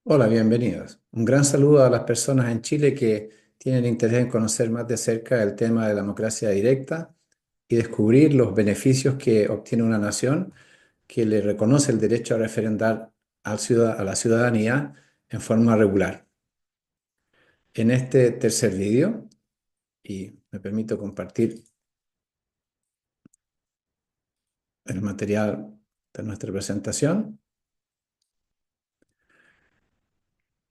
Hola, bienvenidos. Un gran saludo a las personas en Chile que tienen interés en conocer más de cerca el tema de la democracia directa y descubrir los beneficios que obtiene una nación que le reconoce el derecho a referendar a la ciudadanía en forma regular. En este tercer vídeo, y me permito compartir el material de nuestra presentación.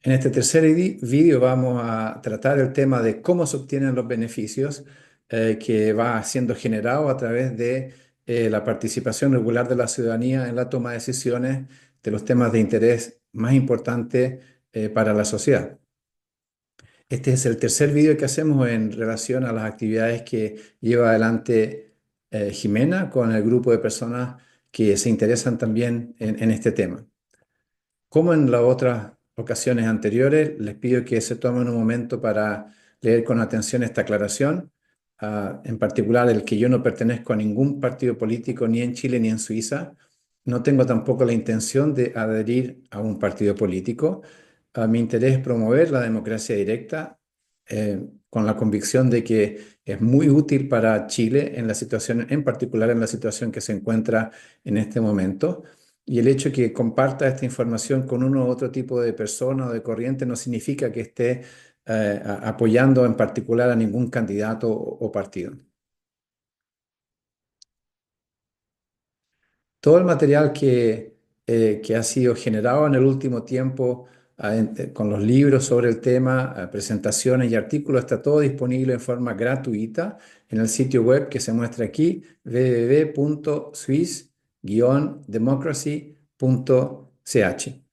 En este tercer vídeo vamos a tratar el tema de cómo se obtienen los beneficios que va siendo generado a través de la participación regular de la ciudadanía en la toma de decisiones de los temas de interés más importantes para la sociedad. Este es el tercer vídeo que hacemos en relación a las actividades que lleva adelante Jimena con el grupo de personas que se interesan también en este tema. Como en las otras ocasiones anteriores, les pido que se tomen un momento para leer con atención esta aclaración, en particular el que yo no pertenezco a ningún partido político ni en Chile ni en Suiza. No tengo tampoco la intención de adherir a un partido político. Mi interés es promover la democracia directa, con la convicción de que es muy útil para Chile en la situación, en particular en la situación que se encuentra en este momento. Y el hecho de que comparta esta información con uno u otro tipo de persona o de corriente no significa que esté apoyando en particular a ningún candidato o partido. Todo el material que ha sido generado en el último tiempo con los libros sobre el tema, presentaciones y artículos, está todo disponible en forma gratuita en el sitio web que se muestra aquí, www.swiss-democracy.ch.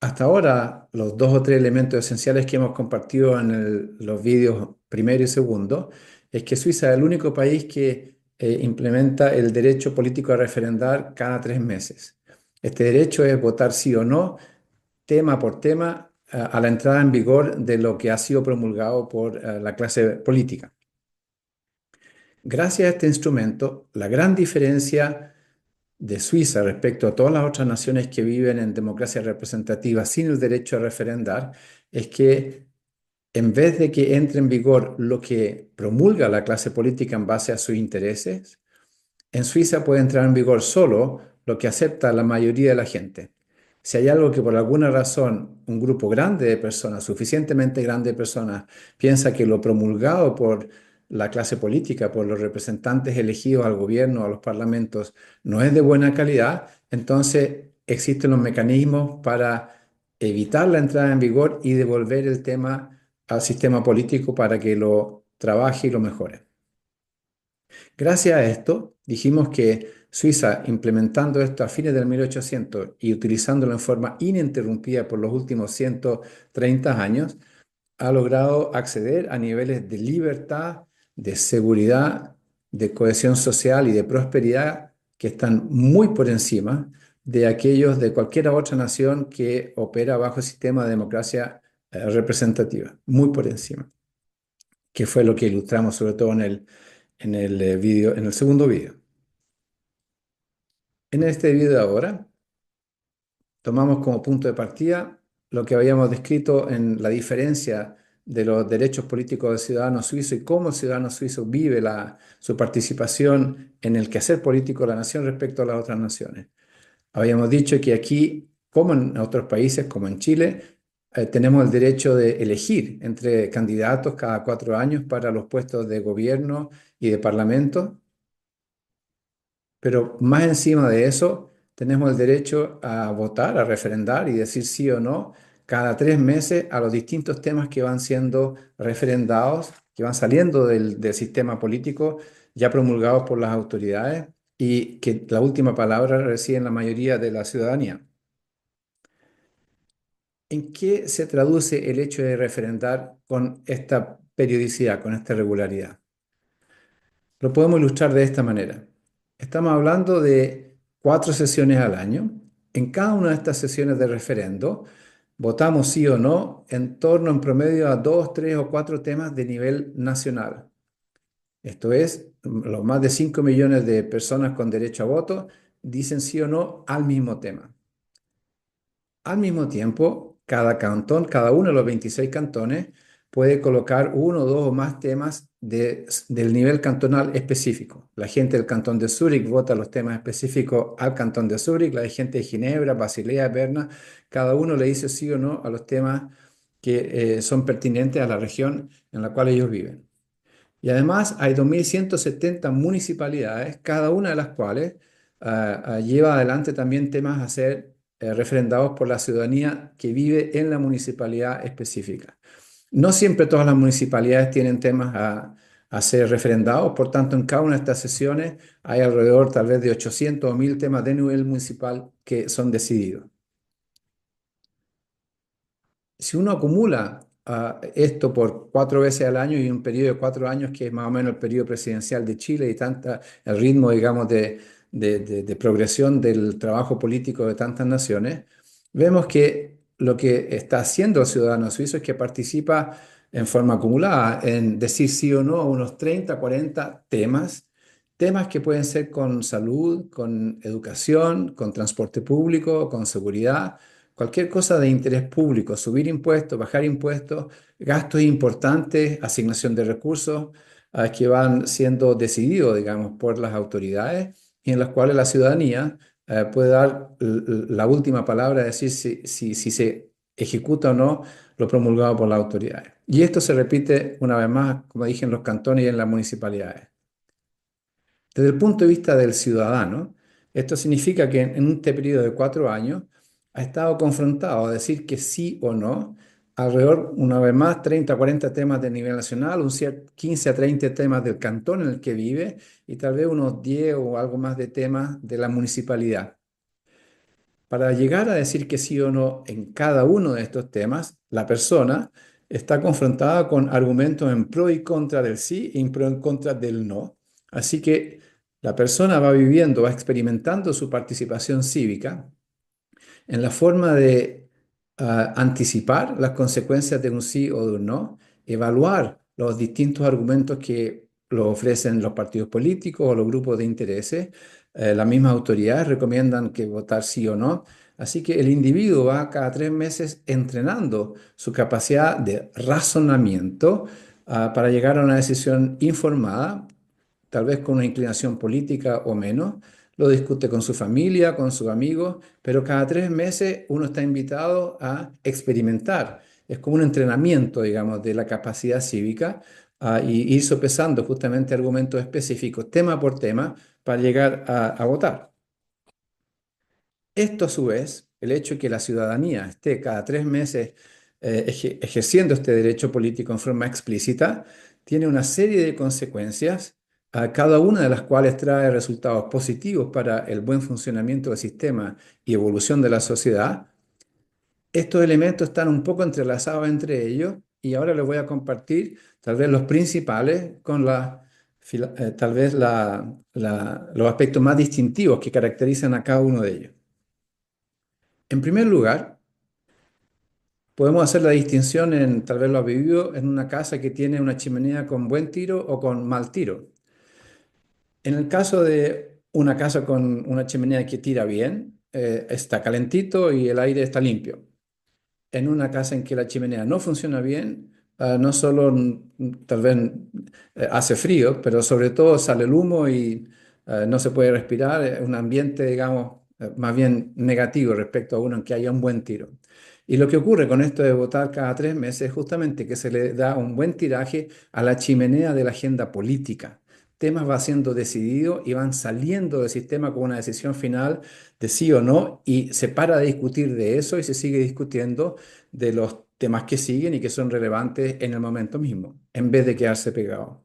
Hasta ahora, los dos o tres elementos esenciales que hemos compartido en los vídeos primero y segundo es que Suiza es el único país que implementa el derecho político a referendar cada 3 meses. Este derecho es votar sí o no, tema por tema, a la entrada en vigor de lo que ha sido promulgado por la clase política. Gracias a este instrumento, la gran diferencia de Suiza respecto a todas las otras naciones que viven en democracia representativa sin el derecho a referendar es que en vez de que entre en vigor lo que promulga la clase política en base a sus intereses, en Suiza puede entrar en vigor solo lo que acepta la mayoría de la gente. Si hay algo que por alguna razón un grupo grande de personas, suficientemente grande de personas, piensa que lo promulgado por la clase política, por los representantes elegidos al gobierno, a los parlamentos, no es de buena calidad, entonces existen los mecanismos para evitar la entrada en vigor y devolver el tema al sistema político para que lo trabaje y lo mejore. Gracias a esto, dijimos que Suiza, implementando esto a fines del 1800 y utilizándolo en forma ininterrumpida por los últimos 130 años, ha logrado acceder a niveles de libertad, de seguridad, de cohesión social y de prosperidad que están muy por encima de aquellos de cualquier otra nación que opera bajo el sistema de democracia representativa, muy por encima, que fue lo que ilustramos sobre todo en el segundo video. En este video de ahora tomamos como punto de partida lo que habíamos descrito en la diferencia de los derechos políticos del ciudadano suizo y cómo el ciudadano suizo vive su participación en el quehacer político de la nación respecto a las otras naciones. Habíamos dicho que aquí, como en otros países, como en Chile, tenemos el derecho de elegir entre candidatos cada 4 años para los puestos de gobierno y de parlamento. Pero más encima de eso, tenemos el derecho a votar, a referendar y decir sí o no cada 3 meses a los distintos temas que van siendo referendados, que van saliendo del sistema político ya promulgados por las autoridades y que la última palabra reside en la mayoría de la ciudadanía. ¿En qué se traduce el hecho de referendar con esta periodicidad, con esta regularidad? Lo podemos ilustrar de esta manera. Estamos hablando de 4 sesiones al año. En cada una de estas sesiones de referendo, votamos sí o no en torno en promedio a 2, 3 o 4 temas de nivel nacional. Esto es, los más de 5 millones de personas con derecho a voto dicen sí o no al mismo tema. Al mismo tiempo, cada cantón, cada uno de los 26 cantones, puede colocar uno, dos o más temas del nivel cantonal específico. La gente del cantón de Zúrich vota los temas específicos al cantón de Zúrich, la gente de Ginebra, Basilea, Berna, cada uno le dice sí o no a los temas que son pertinentes a la región en la cual ellos viven. Y además hay 2.170 municipalidades, cada una de las cuales lleva adelante también temas a ser referendados por la ciudadanía que vive en la municipalidad específica. No siempre todas las municipalidades tienen temas a ser referendados, por tanto en cada una de estas sesiones hay alrededor tal vez de 800 o 1.000 temas de nivel municipal que son decididos. Si uno acumula esto por 4 veces al año y un periodo de 4 años, que es más o menos el periodo presidencial de Chile y el ritmo, digamos, de progresión del trabajo político de tantas naciones, vemos que lo que está haciendo el ciudadano suizo es que participa en forma acumulada en decir sí o no a unos 30, 40 temas que pueden ser con salud, con educación, con transporte público, con seguridad. Cualquier cosa de interés público, subir impuestos, bajar impuestos, gastos importantes, asignación de recursos que van siendo decididos, digamos, por las autoridades y en las cuales la ciudadanía puede dar la última palabra, decir si se ejecuta o no lo promulgado por las autoridades. Y esto se repite una vez más, como dije, en los cantones y en las municipalidades. Desde el punto de vista del ciudadano, esto significa que en un periodo de 4 años ha estado confrontado a decir que sí o no, alrededor, una vez más, 30 a 40 temas de nivel nacional, 15 a 30 temas del cantón en el que vive y tal vez unos 10 o algo más de temas de la municipalidad. Para llegar a decir que sí o no en cada uno de estos temas, la persona está confrontada con argumentos en pro y contra del sí y en pro y contra del no. Así que la persona va viviendo, va experimentando su participación cívica en la forma de anticipar las consecuencias de un sí o de un no, evaluar los distintos argumentos que lo ofrecen los partidos políticos o los grupos de intereses. Las mismas autoridades recomiendan que votar sí o no. Así que el individuo va cada 3 meses entrenando su capacidad de razonamiento para llegar a una decisión informada, tal vez con una inclinación política o menos, lo discute con su familia, con sus amigos, pero cada 3 meses uno está invitado a experimentar. Es como un entrenamiento, digamos, de la capacidad cívica y ir sopesando justamente argumentos específicos, tema por tema, para llegar a votar. Esto, a su vez, el hecho de que la ciudadanía esté cada 3 meses ejerciendo este derecho político en forma explícita, tiene una serie de consecuencias, a cada una de las cuales trae resultados positivos para el buen funcionamiento del sistema y evolución de la sociedad. Estos elementos están un poco entrelazados entre ellos y ahora les voy a compartir tal vez los principales con tal vez los aspectos más distintivos que caracterizan a cada uno de ellos. En primer lugar, podemos hacer la distinción en, tal vez lo has vivido, en una casa que tiene una chimenea con buen tiro o con mal tiro. En el caso de una casa con una chimenea que tira bien, está calentito y el aire está limpio. En una casa en que la chimenea no funciona bien, no solo tal vez hace frío, pero sobre todo sale el humo y no se puede respirar. Es un ambiente, digamos, más bien negativo respecto a uno en que haya un buen tiro. Y lo que ocurre con esto de votar cada 3 meses es justamente que se le da un buen tiraje a la chimenea de la agenda política. Temas van siendo decididos y van saliendo del sistema con una decisión final de sí o no y se para de discutir de eso y se sigue discutiendo de los temas que siguen y que son relevantes en el momento mismo, en vez de quedarse pegado.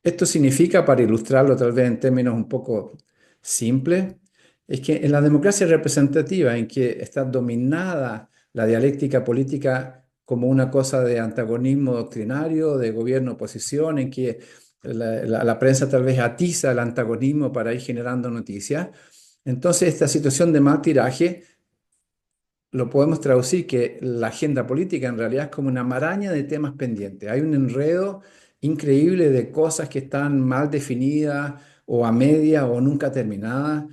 Esto significa, para ilustrarlo tal vez en términos un poco simples, es que en la democracia representativa, en que está dominada la dialéctica política como una cosa de antagonismo doctrinario, de gobierno-oposición, en que la prensa tal vez atiza el antagonismo para ir generando noticias, entonces esta situación de mal tiraje lo podemos traducir que la agenda política en realidad es como una maraña de temas pendientes. Hay un enredo increíble de cosas que están mal definidas o a media o nunca terminadas.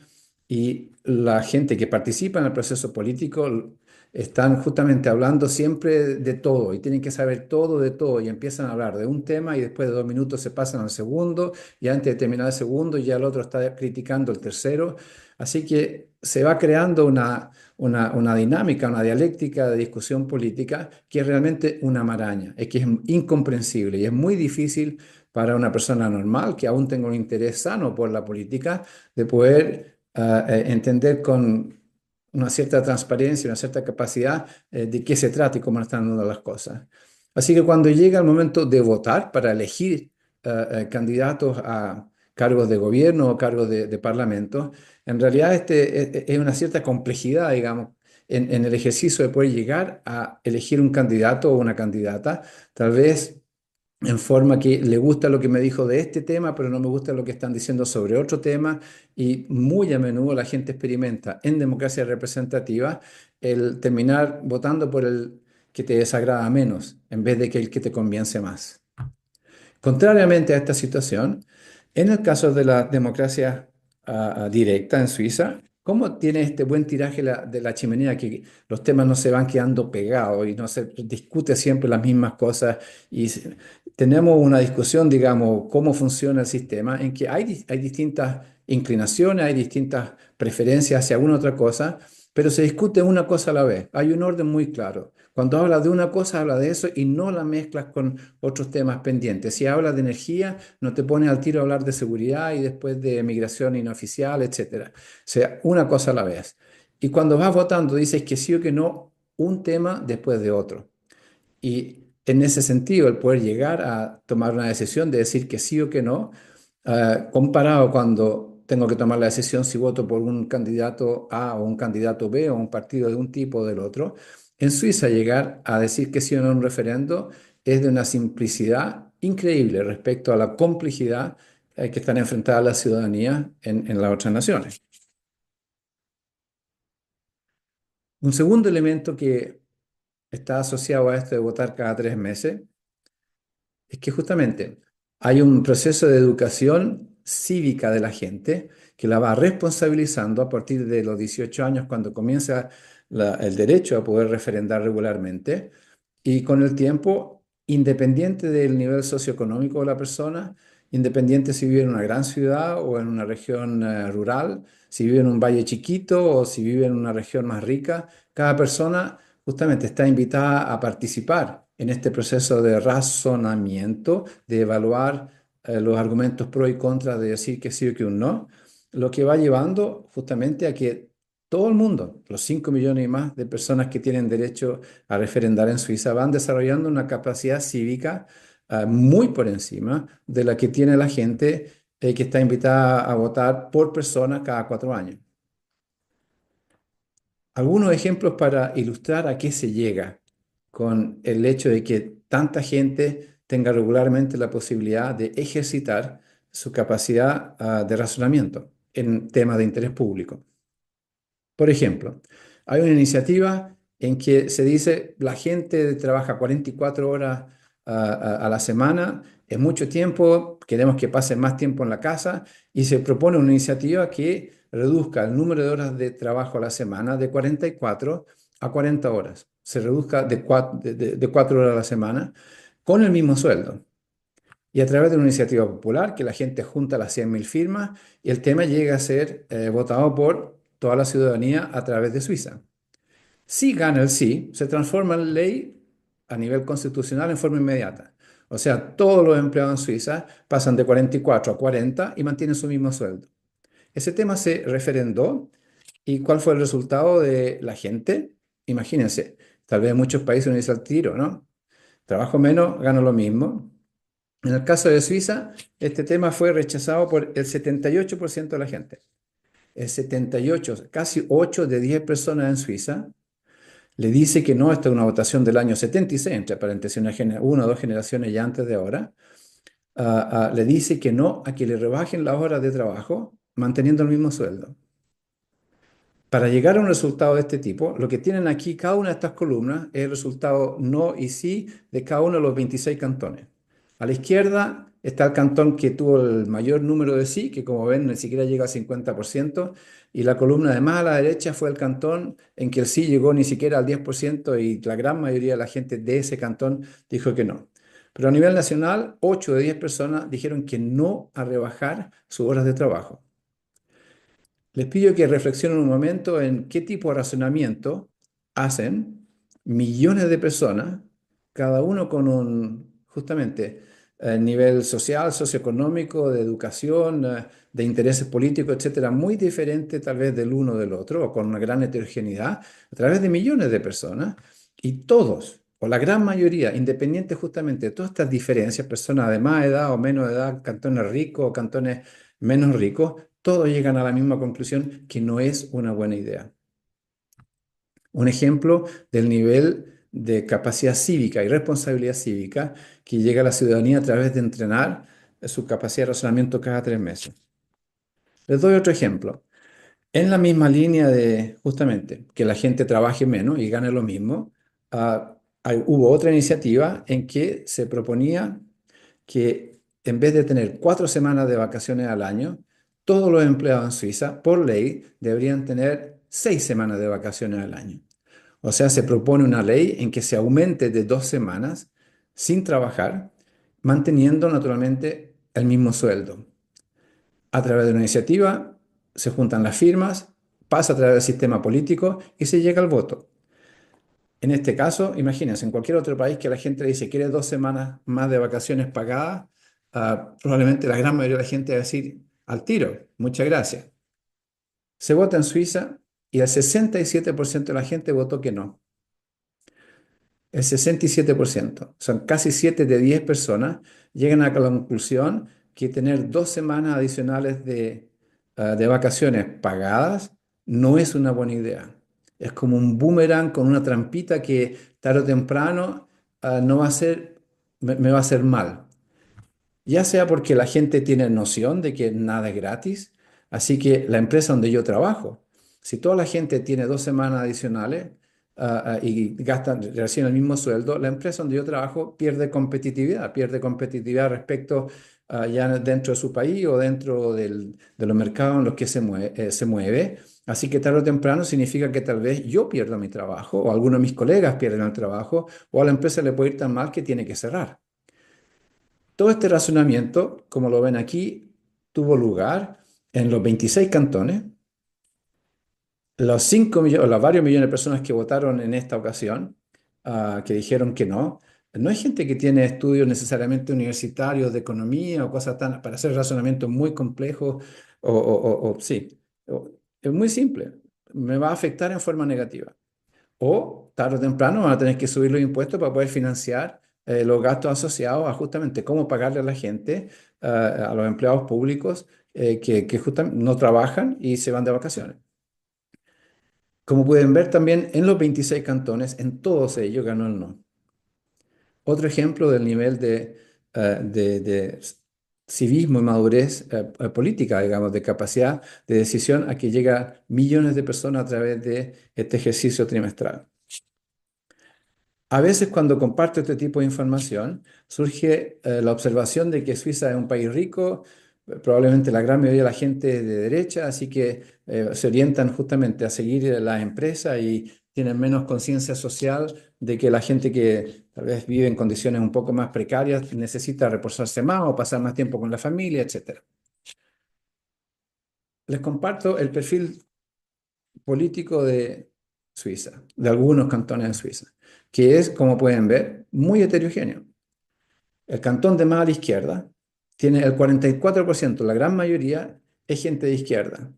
Y la gente que participa en el proceso político están justamente hablando siempre de todo y tienen que saber todo de todo y empiezan a hablar de un tema y después de 2 minutos se pasan al segundo y antes de terminar el segundo ya el otro está criticando el tercero. Así que se va creando una dinámica, una dialéctica de discusión política que es realmente una maraña, es que es incomprensible y es muy difícil para una persona normal que aún tenga un interés sano por la política de poder entender con una cierta transparencia, una cierta capacidad de qué se trata y cómo están dando las cosas. Así que cuando llega el momento de votar para elegir candidatos a cargos de gobierno o cargos de parlamento, en realidad es una cierta complejidad, digamos, en el ejercicio de poder llegar a elegir un candidato o una candidata, tal vez en forma que le gusta lo que me dijo de este tema, pero no me gusta lo que están diciendo sobre otro tema, y muy a menudo la gente experimenta en democracia representativa el terminar votando por el que te desagrada menos, en vez de que el que te convence más. Contrariamente a esta situación, en el caso de la democracia directa en Suiza, ¿cómo tiene este buen tiraje de la chimenea que los temas no se van quedando pegados y no se discute siempre las mismas cosas y tenemos una discusión, digamos, cómo funciona el sistema, en que hay distintas inclinaciones, hay distintas preferencias hacia una otra cosa, pero se discute una cosa a la vez. Hay un orden muy claro. Cuando habla de una cosa, habla de eso y no la mezclas con otros temas pendientes. Si hablas de energía, no te pones al tiro a hablar de seguridad y después de migración inoficial, etcétera. O sea, una cosa a la vez. Y cuando vas votando, dices que sí o que no, un tema después de otro. Y en ese sentido, el poder llegar a tomar una decisión de decir que sí o que no, comparado cuando tengo que tomar la decisión si voto por un candidato A o un candidato B o un partido de un tipo o del otro, en Suiza llegar a decir que sí o no en un referendo es de una simplicidad increíble respecto a la complejidad que están enfrentadas las ciudadanías en las otras naciones. Un segundo elemento que está asociado a esto de votar cada 3 meses es que justamente hay un proceso de educación cívica de la gente que la va responsabilizando a partir de los 18 años cuando comienza el derecho a poder referendar regularmente y con el tiempo, independiente del nivel socioeconómico de la persona, independiente si vive en una gran ciudad o en una región rural, si vive en un valle chiquito o si vive en una región más rica, cada persona justamente está invitada a participar en este proceso de razonamiento, de evaluar los argumentos pro y contra, de decir que sí o que un no, lo que va llevando justamente a que todo el mundo, los 5 millones y más de personas que tienen derecho a referendar en Suiza, van desarrollando una capacidad cívica muy por encima de la que tiene la gente que está invitada a votar por persona cada 4 años. Algunos ejemplos para ilustrar a qué se llega con el hecho de que tanta gente tenga regularmente la posibilidad de ejercitar su capacidad de razonamiento en temas de interés público. Por ejemplo, hay una iniciativa en que se dice la gente trabaja 44 horas a la semana, es mucho tiempo, queremos que pasen más tiempo en la casa y se propone una iniciativa que reduzca el número de horas de trabajo a la semana de 44 a 40 horas. Se reduzca de 4 horas a la semana con el mismo sueldo. Y a través de una iniciativa popular que la gente junta las 100.000 firmas y el tema llega a ser votado por toda la ciudadanía a través de Suiza. Si gana el sí, se transforma en ley a nivel constitucional en forma inmediata. O sea, todos los empleados en Suiza pasan de 44 a 40 y mantienen su mismo sueldo. Ese tema se referendó y ¿cuál fue el resultado de la gente? Imagínense, tal vez en muchos países uno dice al tiro, ¿no? Trabajo menos, gano lo mismo. En el caso de Suiza, este tema fue rechazado por el 78% de la gente. El 78, casi 8 de 10 personas en Suiza, le dice que no. Esta es una votación del año 76, entre paréntesis, una o dos generaciones ya antes de ahora. Le dice que no a que le rebajen las horas de trabajo manteniendo el mismo sueldo. Para llegar a un resultado de este tipo, lo que tienen aquí cada una de estas columnas es el resultado no y sí de cada uno de los 26 cantones. A la izquierda Está el cantón que tuvo el mayor número de sí, que como ven ni siquiera llega al 50%, y la columna de más a la derecha fue el cantón en que el sí llegó ni siquiera al 10% y la gran mayoría de la gente de ese cantón dijo que no. Pero a nivel nacional, 8 de 10 personas dijeron que no a rebajar sus horas de trabajo. Les pido que reflexionen un momento en qué tipo de razonamiento hacen millones de personas, cada uno con un, justamente, nivel social, socioeconómico, de educación, de intereses políticos, etcétera, muy diferente tal vez del uno del otro, o con una gran heterogeneidad, a través de millones de personas, y todos, o la gran mayoría, independiente justamente de todas estas diferencias, personas de más edad o menos edad, cantones ricos o cantones menos ricos, todos llegan a la misma conclusión que no es una buena idea. Un ejemplo del nivel de capacidad cívica y responsabilidad cívica que llega a la ciudadanía a través de entrenar su capacidad de razonamiento cada 3 meses. Les doy otro ejemplo. En la misma línea de justamente que la gente trabaje menos y gane lo mismo, hubo otra iniciativa en que se proponía que en vez de tener 4 semanas de vacaciones al año, todos los empleados en Suiza, por ley, deberían tener 6 semanas de vacaciones al año. O sea, se propone una ley en que se aumente de 2 semanas sin trabajar, manteniendo naturalmente el mismo sueldo. A través de una iniciativa se juntan las firmas, pasa a través del sistema político y se llega al voto. En este caso, imagínense, en cualquier otro país que la gente le dice quiere 2 semanas más de vacaciones pagadas, probablemente la gran mayoría de la gente va a decir al tiro, muchas gracias. Se vota en Suiza y el 67% de la gente votó que no. El 67%, son casi 7 de 10 personas, llegan a la conclusión que tener 2 semanas adicionales de vacaciones pagadas no es una buena idea. Es como un boomerang con una trampita que tarde o temprano no va a ser, me va a hacer mal. Ya sea porque la gente tiene noción de que nada es gratis, así que la empresa donde yo trabajo, si toda la gente tiene 2 semanas adicionales y gastan, reciben el mismo sueldo, la empresa donde yo trabajo pierde competitividad respecto ya dentro de su país o dentro de los mercados en los que se mueve. Así que tarde o temprano significa que tal vez yo pierdo mi trabajo o algunos de mis colegas pierden el trabajo o a la empresa le puede ir tan mal que tiene que cerrar. Todo este razonamiento, como lo ven aquí, tuvo lugar en los 26 cantones. Los 5 millones, los varios millones de personas que votaron en esta ocasión, que dijeron que no, no hay gente que tiene estudios necesariamente universitarios de economía o cosas tan, para hacer razonamientos muy complejos sí, es muy simple, me va a afectar en forma negativa. O tarde o temprano van a tener que subir los impuestos para poder financiar los gastos asociados a justamente cómo pagarle a la gente, a los empleados públicos que justamente no trabajan y se van de vacaciones. Como pueden ver también en los 26 cantones, en todos ellos ganó el no. Otro ejemplo del nivel de civismo y madurez política, digamos, de capacidad de decisión a que llega millones de personas a través de este ejercicio trimestral. A veces cuando comparto este tipo de información, surge la observación de que Suiza es un país rico, probablemente la gran mayoría de la gente es de derecha, así que se orientan justamente a seguir las empresas y tienen menos conciencia social de que la gente que tal vez vive en condiciones un poco más precarias necesita reposarse más o pasar más tiempo con la familia, etc. Les comparto el perfil político de Suiza, de algunos cantones de Suiza, que es, como pueden ver, muy heterogéneo. El cantón de más a la izquierda tiene el 44%, la gran mayoría es gente de izquierda.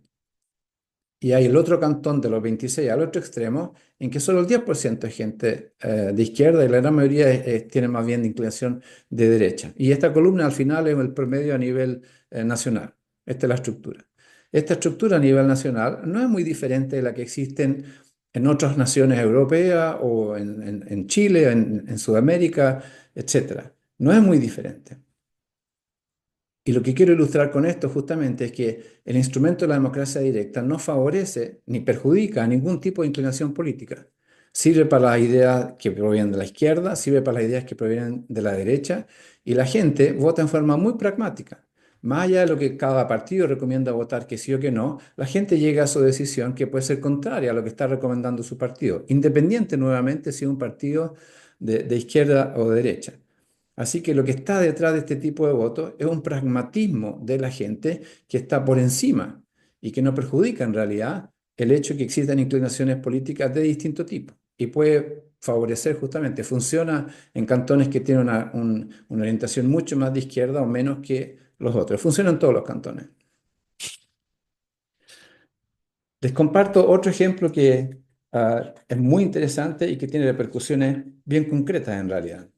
Y hay el otro cantón de los 26 al otro extremo, en que solo el 10% es gente de izquierda y la gran mayoría tiene más bien de inclinación de derecha. Y esta columna al final es el promedio a nivel nacional. Esta es la estructura. Esta estructura a nivel nacional no es muy diferente de la que existen en otras naciones europeas o en Chile, en Sudamérica, etcétera. No es muy diferente. Y lo que quiero ilustrar con esto justamente es que el instrumento de la democracia directa no favorece ni perjudica a ningún tipo de inclinación política. sirve para las ideas que provienen de la izquierda, sirve para las ideas que provienen de la derecha, y la gente vota en forma muy pragmática. Más allá de lo que cada partido recomienda votar, que sí o que no, la gente llega a su decisión que puede ser contraria a lo que está recomendando su partido, independiente nuevamente si es un partido de izquierda o de derecha. Así que lo que está detrás de este tipo de votos es un pragmatismo de la gente que está por encima y que no perjudica en realidad el hecho de que existan inclinaciones políticas de distinto tipo y puede favorecer justamente, funciona en cantones que tienen una orientación mucho más de izquierda o menos que los otros, funciona en todos los cantones. Les comparto otro ejemplo que es muy interesante y que tiene repercusiones bien concretas en realidad.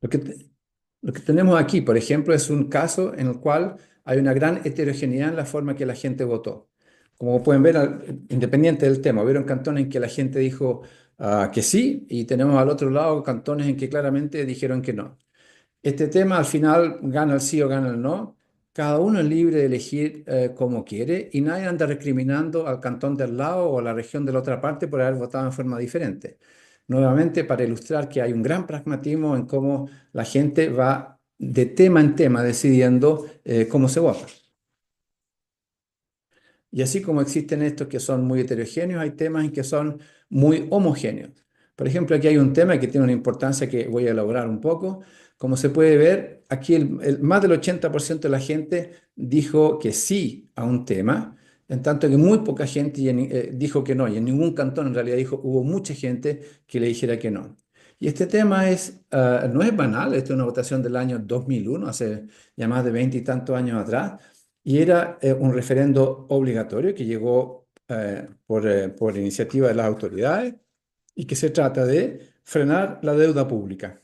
Lo que, lo que tenemos aquí, por ejemplo, es un caso en el cual hay una gran heterogeneidad en la forma que la gente votó. Como pueden ver, independiente del tema, hubieron cantones en que la gente dijo que sí y tenemos al otro lado cantones en que claramente dijeron que no. Este tema al final gana el sí o gana el no. Cada uno es libre de elegir como quiere y nadie anda recriminando al cantón del lado o a la región de la otra parte por haber votado en forma diferente. Nuevamente, para ilustrar que hay un gran pragmatismo en cómo la gente va de tema en tema decidiendo cómo se vota. Y así como existen estos que son muy heterogéneos, hay temas en que son muy homogéneos. Por ejemplo, aquí hay un tema que tiene una importancia que voy a elaborar un poco. Como se puede ver, aquí más del 80% de la gente dijo que sí a un tema, en tanto que muy poca gente dijo que no. Y en ningún cantón en realidad hubo mucha gente que le dijera que no. Y este tema no es banal, esto es una votación del año 2001, hace ya más de 20 y tantos años atrás. Y era un referendo obligatorio que llegó por iniciativa de las autoridades y que se trata de frenar la deuda pública.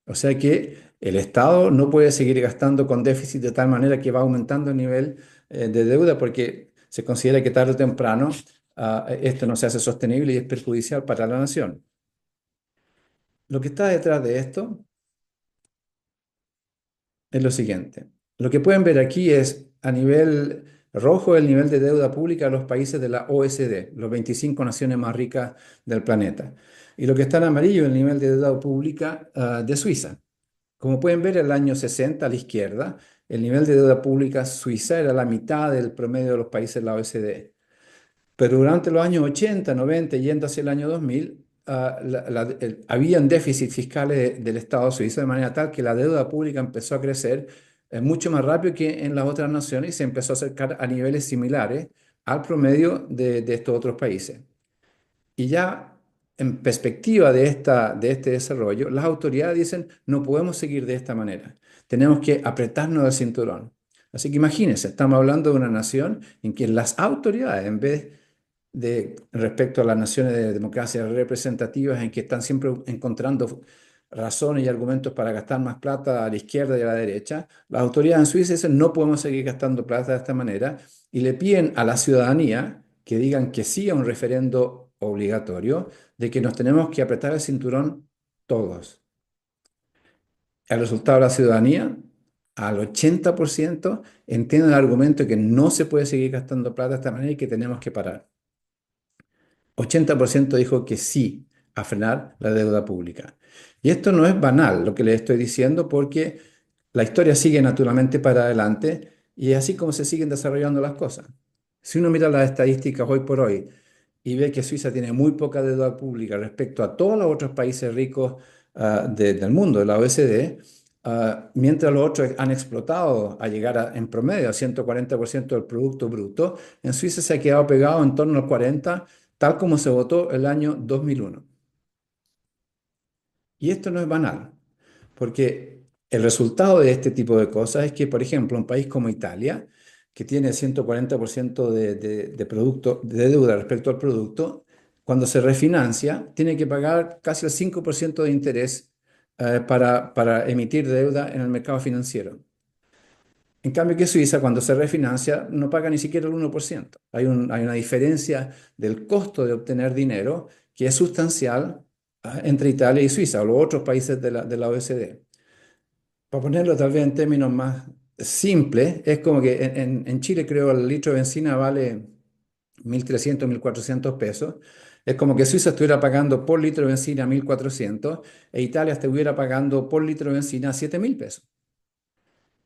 O sea que el Estado no puede seguir gastando con déficit de tal manera que va aumentando el nivel de deuda porque se considera que tarde o temprano esto no se hace sostenible y es perjudicial para la nación. Lo que está detrás de esto es lo siguiente. Lo que pueden ver aquí es a nivel rojo el nivel de deuda pública de los países de la OECD, los 25 naciones más ricas del planeta. Y lo que está en amarillo es el nivel de deuda pública de Suiza. Como pueden ver, en el año 60 a la izquierda, el nivel de deuda pública suiza era la mitad del promedio de los países de la OECD. Pero durante los años 80, 90, yendo hacia el año 2000, habían déficits fiscales del Estado suizo de manera tal que la deuda pública empezó a crecer mucho más rápido que en las otras naciones y se empezó a acercar a niveles similares al promedio de estos otros países. Y ya en perspectiva de este desarrollo, las autoridades dicen, no podemos seguir de esta manera, tenemos que apretarnos el cinturón. Así que imagínense, estamos hablando de una nación en que las autoridades, en vez de respecto a las naciones de democracia representativas en que están siempre encontrando razones y argumentos para gastar más plata a la izquierda y a la derecha, las autoridades en Suiza dicen no podemos seguir gastando plata de esta manera y le piden a la ciudadanía que digan que sí a un referendo obligatorio de que nos tenemos que apretar el cinturón todos. El resultado de la ciudadanía, al 80% entiende el argumento de que no se puede seguir gastando plata de esta manera y que tenemos que parar. 80% dijo que sí a frenar la deuda pública. Y esto no es banal lo que les estoy diciendo porque la historia sigue naturalmente para adelante y es así como se siguen desarrollando las cosas. Si uno mira las estadísticas hoy por hoy y ve que Suiza tiene muy poca deuda pública respecto a todos los otros países ricos del mundo, de la OECD, mientras los otros han explotado a llegar en promedio a 140% del Producto Bruto, en Suiza se ha quedado pegado en torno al 40%, tal como se votó el año 2001. Y esto no es banal, porque el resultado de este tipo de cosas es que, por ejemplo, un país como Italia, que tiene 140% de producto, de deuda respecto al producto, cuando se refinancia, tiene que pagar casi el 5% de interés para emitir deuda en el mercado financiero. En cambio que Suiza, cuando se refinancia, no paga ni siquiera el 1%. Hay una diferencia del costo de obtener dinero que es sustancial entre Italia y Suiza o los otros países de la OECD. Para ponerlo tal vez en términos más simples, es como que en Chile creo el litro de benzina vale 1.300, 1.400 pesos. Es como que Suiza estuviera pagando por litro de benzina 1.400 e Italia estuviera pagando por litro de benzina 7.000 pesos.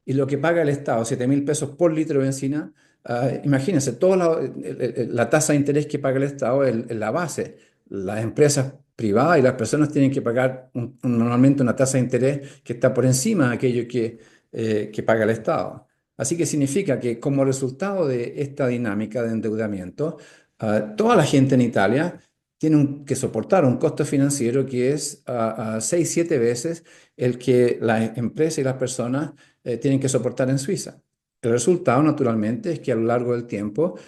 Y lo que paga el Estado, 7.000 pesos por litro de benzina, imagínense, toda la tasa de interés que paga el Estado es la base. Las empresas privadas y las personas tienen que pagar normalmente una tasa de interés que está por encima de aquello que paga el Estado. Así que significa que como resultado de esta dinámica de endeudamiento, toda la gente en Italia tiene que soportar un costo financiero que es 6, 7 veces el que las empresas y las personas tienen que soportar en Suiza. El resultado, naturalmente, es que a lo largo del tiempo,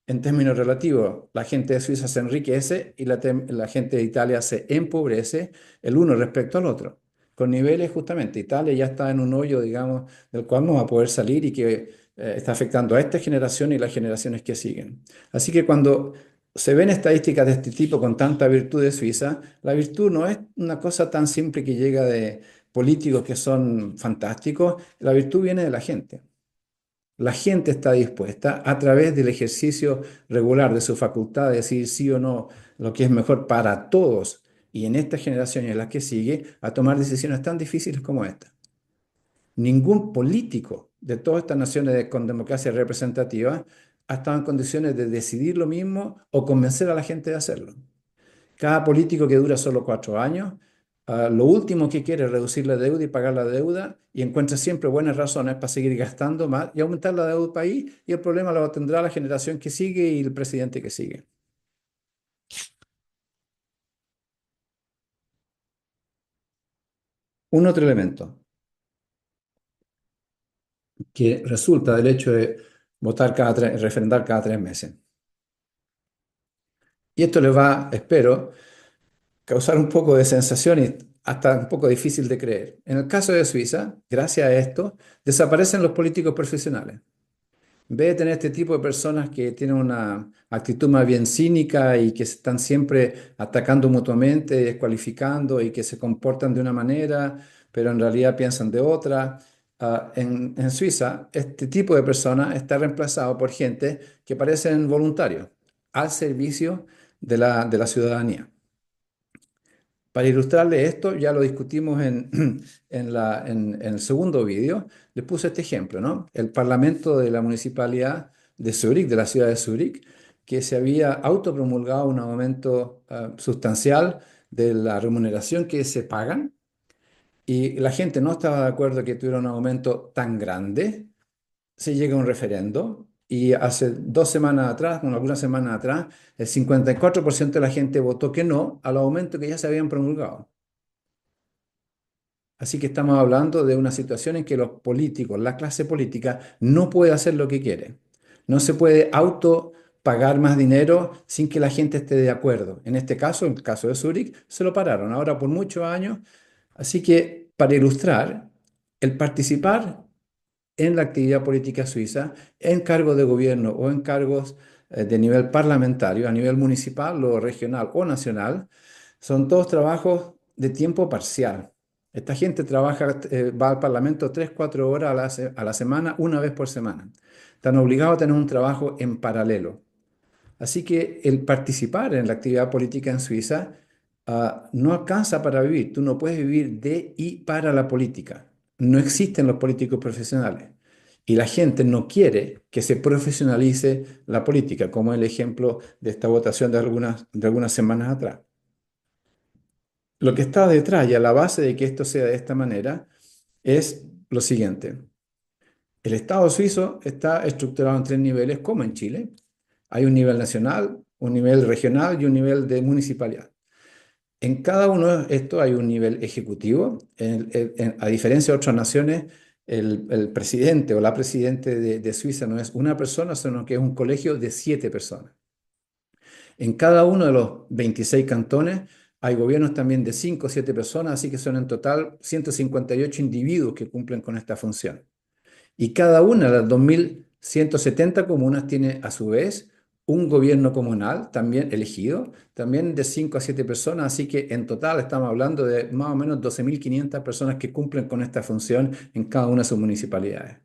en términos relativos, la gente de Suiza se enriquece y la gente de Italia se empobrece el uno respecto al otro. Con niveles, justamente, Italia ya está en un hoyo, digamos, del cual no va a poder salir y que está afectando a esta generación y las generaciones que siguen. Así que cuando se ven estadísticas de este tipo con tanta virtud de Suiza, la virtud no es una cosa tan simple que llega de políticos que son fantásticos, la virtud viene de la gente. La gente está dispuesta a través del ejercicio regular de su facultad de decir sí o no lo que es mejor para todos y en esta generación y en la que sigue a tomar decisiones tan difíciles como esta. Ningún político de todas estas naciones con democracia representativa ha estado en condiciones de decidir lo mismo o convencer a la gente de hacerlo. Cada político que dura solo 4 años, lo último que quiere es reducir la deuda y pagar la deuda y encuentra siempre buenas razones para seguir gastando más y aumentar la deuda del país y el problema lo tendrá la generación que sigue y el presidente que sigue. Un otro elemento que resulta del hecho de referendar cada 3 meses. Y esto le va, espero, causar un poco de sensación y hasta un poco difícil de creer. En el caso de Suiza, gracias a esto, desaparecen los políticos profesionales. En vez de tener este tipo de personas que tienen una actitud más bien cínica y que se están siempre atacando mutuamente, descualificando y que se comportan de una manera, pero en realidad piensan de otra, en Suiza este tipo de personas está reemplazado por gente que parecen voluntarios al servicio de la ciudadanía. Para ilustrarle esto, ya lo discutimos en el segundo vídeo, les puse este ejemplo, ¿no? El Parlamento de la Municipalidad de Zúrich, de la ciudad de Zúrich, que se había autopromulgado un aumento sustancial de la remuneración que se pagan y la gente no estaba de acuerdo que tuviera un aumento tan grande. Se llega a un referendo y hace 2 semanas atrás, bueno, algunas semanas atrás, el 54% de la gente votó que no al aumento que ya se habían promulgado. Así que estamos hablando de una situación en que los políticos, la clase política, no puede hacer lo que quiere. No se puede auto pagar más dinero sin que la gente esté de acuerdo. En este caso, en el caso de Zurich, se lo pararon ahora por muchos años. Así que, para ilustrar, el participar en la actividad política suiza, en cargos de gobierno o en cargos de nivel parlamentario, a nivel municipal o regional o nacional, son todos trabajos de tiempo parcial. Esta gente trabaja, va al Parlamento 3, 4 horas a la semana, una vez por semana. Están obligados a tener un trabajo en paralelo. Así que el participar en la actividad política en Suiza no alcanza para vivir. Tú no puedes vivir de y para la política. No existen los políticos profesionales. Y la gente no quiere que se profesionalice la política, como el ejemplo de esta votación de algunas semanas atrás. Lo que está detrás y a la base de que esto sea de esta manera es lo siguiente. El Estado suizo está estructurado en 3 niveles, como en Chile. Hay un nivel nacional, un nivel regional y un nivel de municipalidad. En cada uno de estos hay un nivel ejecutivo. A diferencia de otras naciones, el presidente o la presidente de Suiza no es una persona, sino que es un colegio de 7 personas. En cada uno de los 26 cantones hay gobiernos también de 5 o 7 personas, así que son en total 158 individuos que cumplen con esta función. Y cada una de las 2.170 comunas tiene a su vez un gobierno comunal también elegido, también de 5 a 7 personas, así que en total estamos hablando de más o menos 12.500 personas que cumplen con esta función en cada una de sus municipalidades.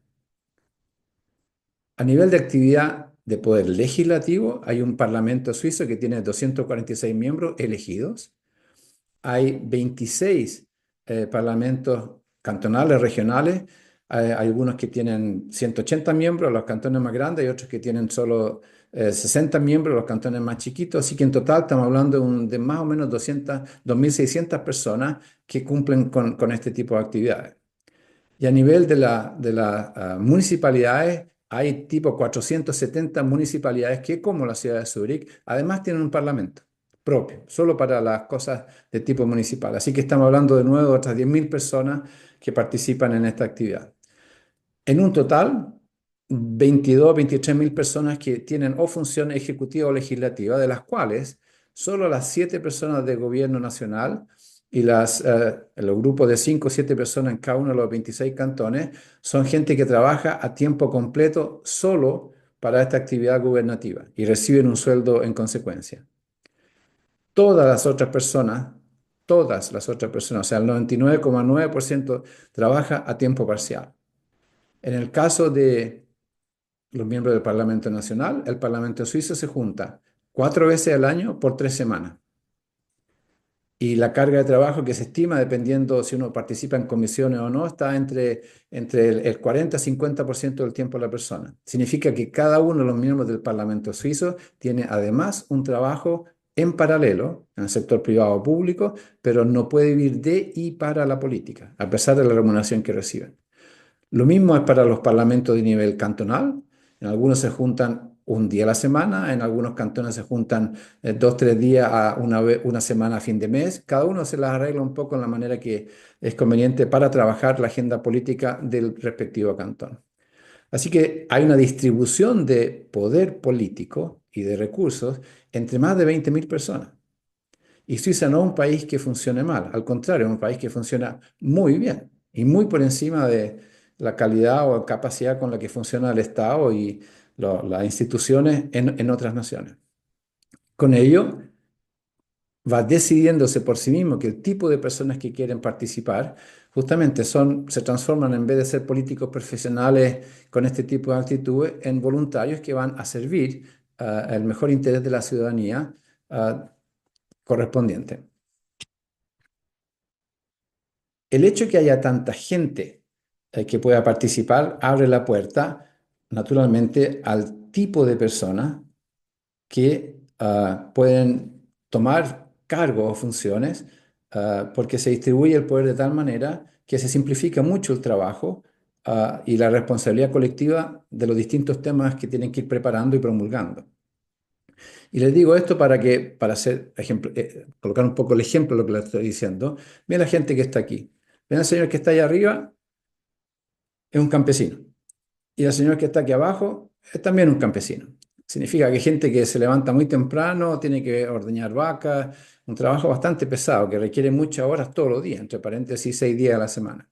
A nivel de actividad de poder legislativo, hay un parlamento suizo que tiene 246 miembros elegidos. Hay 26 parlamentos cantonales, regionales. Hay algunos que tienen 180 miembros, los cantones más grandes, y otros que tienen solo 60 miembros, los cantones más chiquitos. Así que en total estamos hablando de más o menos 2.600 personas que cumplen con este tipo de actividades. Y a nivel de las municipalidades, hay tipo 470 municipalidades que, como la ciudad de Zúrich, además tienen un parlamento propio, solo para las cosas de tipo municipal. Así que estamos hablando de nuevo de otras 10.000 personas que participan en esta actividad. En un total, 22, 23.000 personas que tienen o función ejecutiva o legislativa, de las cuales solo las 7 personas de gobierno nacional y los grupos de 5 o 7 personas en cada uno de los 26 cantones son gente que trabaja a tiempo completo solo para esta actividad gubernativa y reciben un sueldo en consecuencia. Todas las otras personas, o sea, el 99,9% trabaja a tiempo parcial. En el caso de los miembros del Parlamento Nacional, el Parlamento Suizo se junta 4 veces al año por 3 semanas. Y la carga de trabajo que se estima, dependiendo si uno participa en comisiones o no, está entre el 40-50% del tiempo de la persona. Significa que cada uno de los miembros del Parlamento Suizo tiene además un trabajo en paralelo en el sector privado o público, pero no puede vivir de y para la política, a pesar de la remuneración que reciben. Lo mismo es para los parlamentos de nivel cantonal. En algunos se juntan un día a la semana, en algunos cantones se juntan 2, 3 días a una semana a fin de mes. Cada uno se las arregla un poco en la manera que es conveniente para trabajar la agenda política del respectivo cantón. Así que hay una distribución de poder político y de recursos entre más de 20.000 personas. Y Suiza no es un país que funcione mal, al contrario, es un país que funciona muy bien y muy por encima de la calidad o capacidad con la que funciona el Estado y las instituciones en otras naciones. Con ello, va decidiéndose por sí mismo que el tipo de personas que quieren participar justamente se transforman en vez de ser políticos profesionales con este tipo de actitudes en voluntarios que van a servir el mejor interés de la ciudadanía correspondiente. El hecho de que haya tanta gente que pueda participar abre la puerta, naturalmente, al tipo de personas que pueden tomar cargos o funciones, porque se distribuye el poder de tal manera que se simplifica mucho el trabajo, y la responsabilidad colectiva de los distintos temas que tienen que ir preparando y promulgando. Y les digo esto para hacer ejemplo, colocar un poco el ejemplo de lo que les estoy diciendo. Miren la gente que está aquí. Ven al señor que está ahí arriba, es un campesino. Y el señor que está aquí abajo es también un campesino. Significa que hay gente que se levanta muy temprano, tiene que ordeñar vacas, un trabajo bastante pesado que requiere muchas horas todos los días, entre paréntesis 6 días a la semana.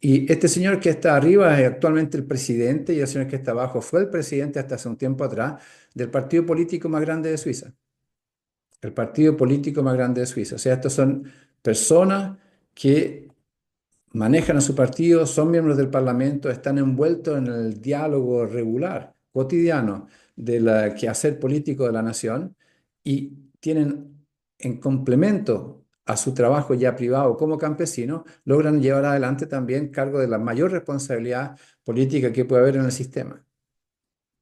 Y este señor que está arriba es actualmente el presidente y el señor que está abajo fue el presidente hasta hace un tiempo atrás del partido político más grande de Suiza. El partido político más grande de Suiza. O sea, estos son personas que manejan a su partido, son miembros del Parlamento, están envueltos en el diálogo regular, cotidiano, del quehacer político de la nación y tienen, en complemento a su trabajo ya privado como campesino, logran llevar adelante también cargo de la mayor responsabilidad política que puede haber en el sistema.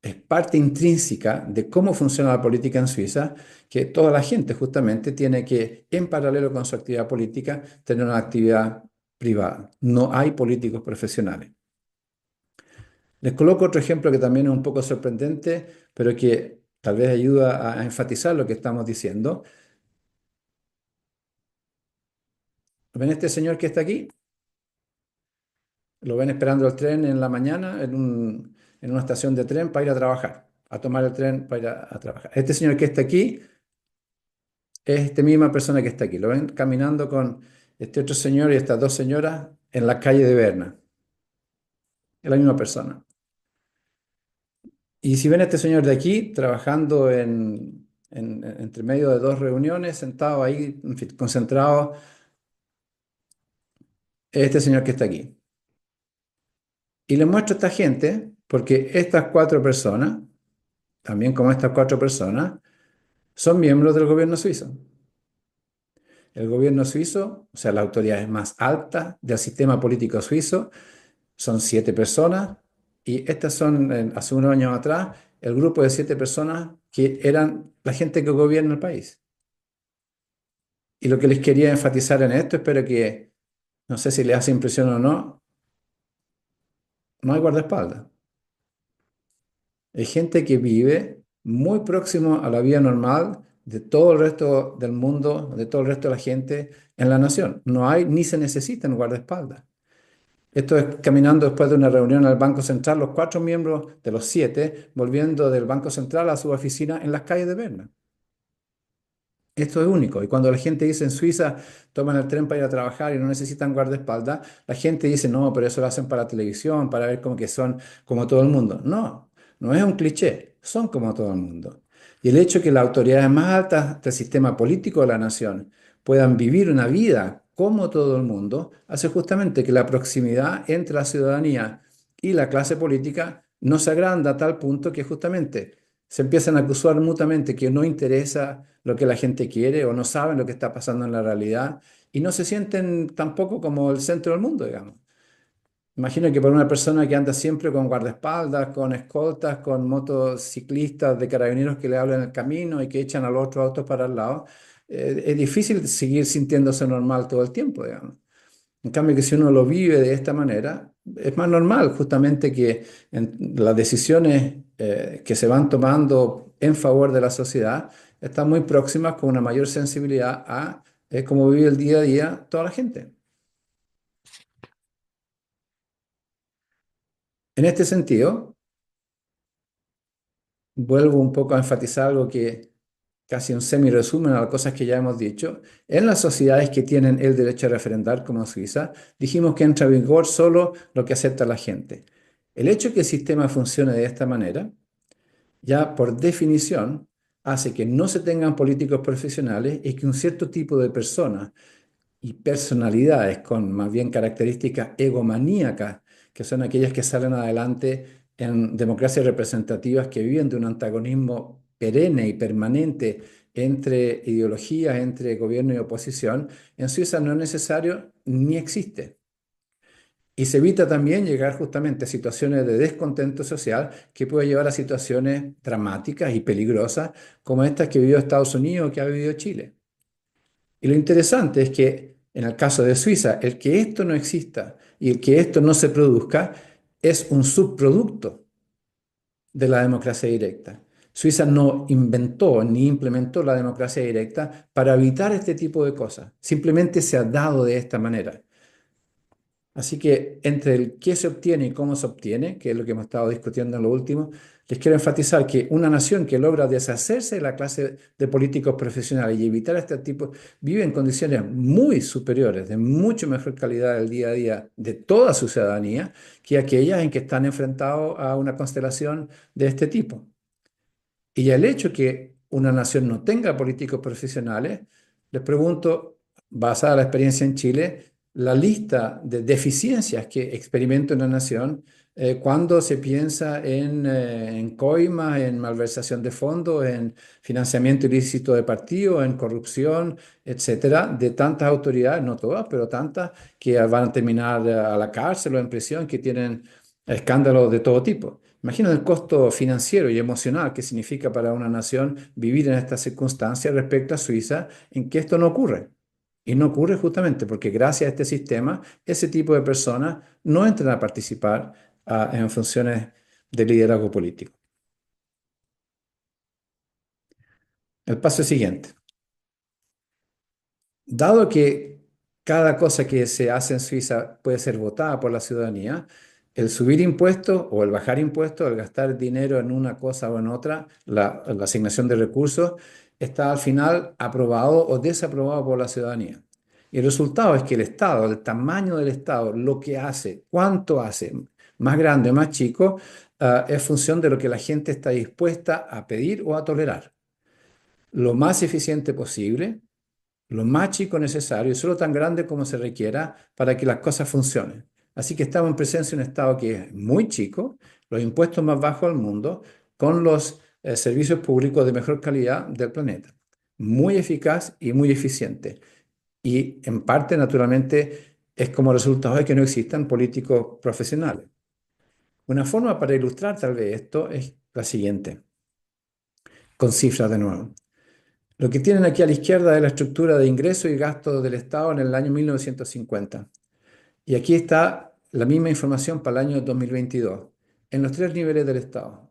Es parte intrínseca de cómo funciona la política en Suiza, que toda la gente justamente tiene que, en paralelo con su actividad política, tener una actividad privada. No hay políticos profesionales. Les coloco otro ejemplo que también es un poco sorprendente, pero que tal vez ayuda a enfatizar lo que estamos diciendo. ¿Ven este señor que está aquí? Lo ven esperando el tren en la mañana en una estación de tren para ir a trabajar, a tomar el tren para ir a trabajar. Este señor que está aquí es esta misma persona que está aquí. Lo ven caminando con este otro señor y estas dos señoras en la calle de Berna. Es la misma persona. Y si ven a este señor de aquí trabajando entre medio de dos reuniones, sentado ahí, en fin, concentrado, es este señor que está aquí. Y les muestro a esta gente porque estas 4 personas también como estas cuatro personas, son miembros del gobierno suizo. El gobierno suizo, o sea, las autoridades más altas del sistema político suizo, son 7 personas y estas son, hace unos años atrás, el grupo de 7 personas que eran la gente que gobierna el país. Y lo que les quería enfatizar en esto, espero que, no sé si les hace impresión o no, no hay guardaespaldas. Hay gente que vive muy próximo a la vida normal de todo el resto del mundo, de todo el resto de la gente en la nación. No hay ni se necesitan guardaespaldas. Esto es caminando después de una reunión en el Banco Central, los 4 miembros de los 7 volviendo del Banco Central a su oficina en las calles de Berna. Esto es único. Y cuando la gente dice en Suiza toman el tren para ir a trabajar y no necesitan guardaespaldas, la gente dice, no, pero eso lo hacen para televisión, para ver como que son como todo el mundo. No, no es un cliché, son como todo el mundo. Y el hecho que las autoridades más altas del sistema político de la nación puedan vivir una vida como todo el mundo, hace justamente que la proximidad entre la ciudadanía y la clase política no se agranda a tal punto que justamente se empiezan a acusar mutuamente que no interesa lo que la gente quiere o no saben lo que está pasando en la realidad y no se sienten tampoco como el centro del mundo, digamos. Imagino que para una persona que anda siempre con guardaespaldas, con escoltas, con motociclistas de carabineros que le hablan en el camino y que echan a los otros autos para el lado, es difícil seguir sintiéndose normal todo el tiempo, digamos. En cambio, que si uno lo vive de esta manera, es más normal justamente que las decisiones que se van tomando en favor de la sociedad están muy próximas con una mayor sensibilidad a cómo vive el día a día toda la gente. En este sentido, vuelvo un poco a enfatizar algo que casi un semi-resumen a las cosas que ya hemos dicho. En las sociedades que tienen el derecho a referendar, como Suiza, dijimos que entra en vigor solo lo que acepta la gente. El hecho de que el sistema funcione de esta manera, ya por definición, hace que no se tengan políticos profesionales y que un cierto tipo de personas y personalidades con más bien características egomaníacas, que son aquellas que salen adelante en democracias representativas que viven de un antagonismo perenne y permanente entre ideologías, entre gobierno y oposición, en Suiza no es necesario ni existe. Y se evita también llegar justamente a situaciones de descontento social que puede llevar a situaciones dramáticas y peligrosas como estas que vivió Estados Unidos o que ha vivido Chile. Y lo interesante es que en el caso de Suiza, el que esto no exista y el que esto no se produzca es un subproducto de la democracia directa. Suiza no inventó ni implementó la democracia directa para evitar este tipo de cosas. Simplemente se ha dado de esta manera. Así que entre el qué se obtiene y cómo se obtiene, que es lo que hemos estado discutiendo en lo último, les quiero enfatizar que una nación que logra deshacerse de la clase de políticos profesionales y evitar este tipo, vive en condiciones muy superiores, de mucho mejor calidad del día a día de toda su ciudadanía, que aquellas en que están enfrentados a una constelación de este tipo. Y el hecho que una nación no tenga políticos profesionales, les pregunto, basada en la experiencia en Chile, la lista de deficiencias que experimenta una nación cuando se piensa en coimas, en malversación de fondos, en financiamiento ilícito de partidos, en corrupción, etcétera, de tantas autoridades, no todas, pero tantas que van a terminar a la cárcel o en prisión, que tienen escándalos de todo tipo. Imagina el costo financiero y emocional que significa para una nación vivir en estas circunstancias respecto a Suiza, en que esto no ocurre. Y no ocurre justamente porque gracias a este sistema, ese tipo de personas no entran a participar en funciones de liderazgo político. El paso es siguiente. Dado que cada cosa que se hace en Suiza puede ser votada por la ciudadanía, el subir impuestos o el bajar impuestos, el gastar dinero en una cosa o en otra, la asignación de recursos, está al final aprobado o desaprobado por la ciudadanía. Y el resultado es que el Estado, el tamaño del Estado, lo que hace, cuánto hace, más grande o más chico, es función de lo que la gente está dispuesta a pedir o a tolerar. Lo más eficiente posible, lo más chico necesario y solo tan grande como se requiera para que las cosas funcionen. Así que estamos en presencia de un Estado que es muy chico, los impuestos más bajos del mundo, con los servicios públicos de mejor calidad del planeta. Muy eficaz y muy eficiente. Y en parte, naturalmente, es como resultado de que no existan políticos profesionales. Una forma para ilustrar tal vez esto es la siguiente, con cifras de nuevo. Lo que tienen aquí a la izquierda es la estructura de ingresos y gastos del Estado en el año 1950. Y aquí está la misma información para el año 2022, en los tres niveles del Estado.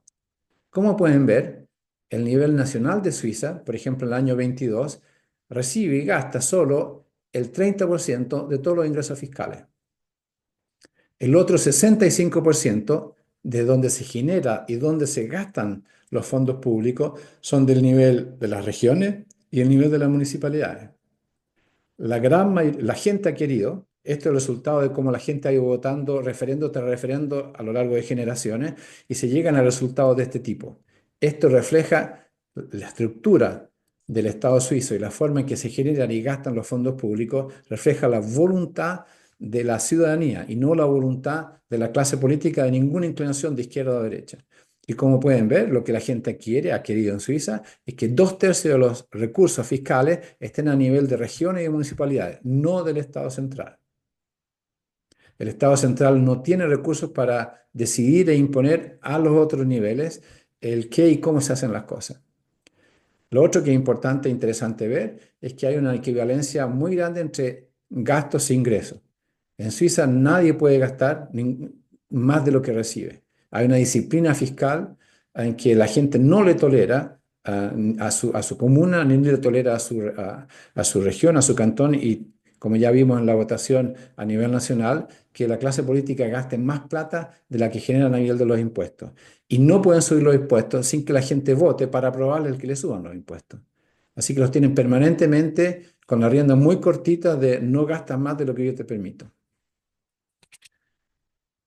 Como pueden ver, el nivel nacional de Suiza, por ejemplo, en el año 22, recibe y gasta solo el 30% de todos los ingresos fiscales. El otro 65% de donde se genera y donde se gastan los fondos públicos son del nivel de las regiones y el nivel de las municipalidades. La gente ha querido, esto es el resultado de cómo la gente ha ido votando referendo tras referendo a lo largo de generaciones y se llegan a resultados de este tipo. Esto refleja la estructura del Estado suizo y la forma en que se generan y gastan los fondos públicos, refleja la voluntad de la ciudadanía y no la voluntad de la clase política de ninguna inclinación de izquierda o derecha. Y como pueden ver, lo que la gente quiere, ha querido en Suiza, es que 2/3 de los recursos fiscales estén a nivel de regiones y municipalidades, no del Estado central. El Estado central no tiene recursos para decidir e imponer a los otros niveles el qué y cómo se hacen las cosas. Lo otro que es importante e interesante ver es que hay una equivalencia muy grande entre gastos e ingresos. En Suiza nadie puede gastar más de lo que recibe. Hay una disciplina fiscal en que la gente no le tolera a su comuna, ni le tolera a su región, a su cantón, y como ya vimos en la votación a nivel nacional, que la clase política gaste más plata de la que generan a nivel de los impuestos. Y no pueden subir los impuestos sin que la gente vote para aprobarle el que le suban los impuestos. Así que los tienen permanentemente con la rienda muy cortita de no gastas más de lo que yo te permito.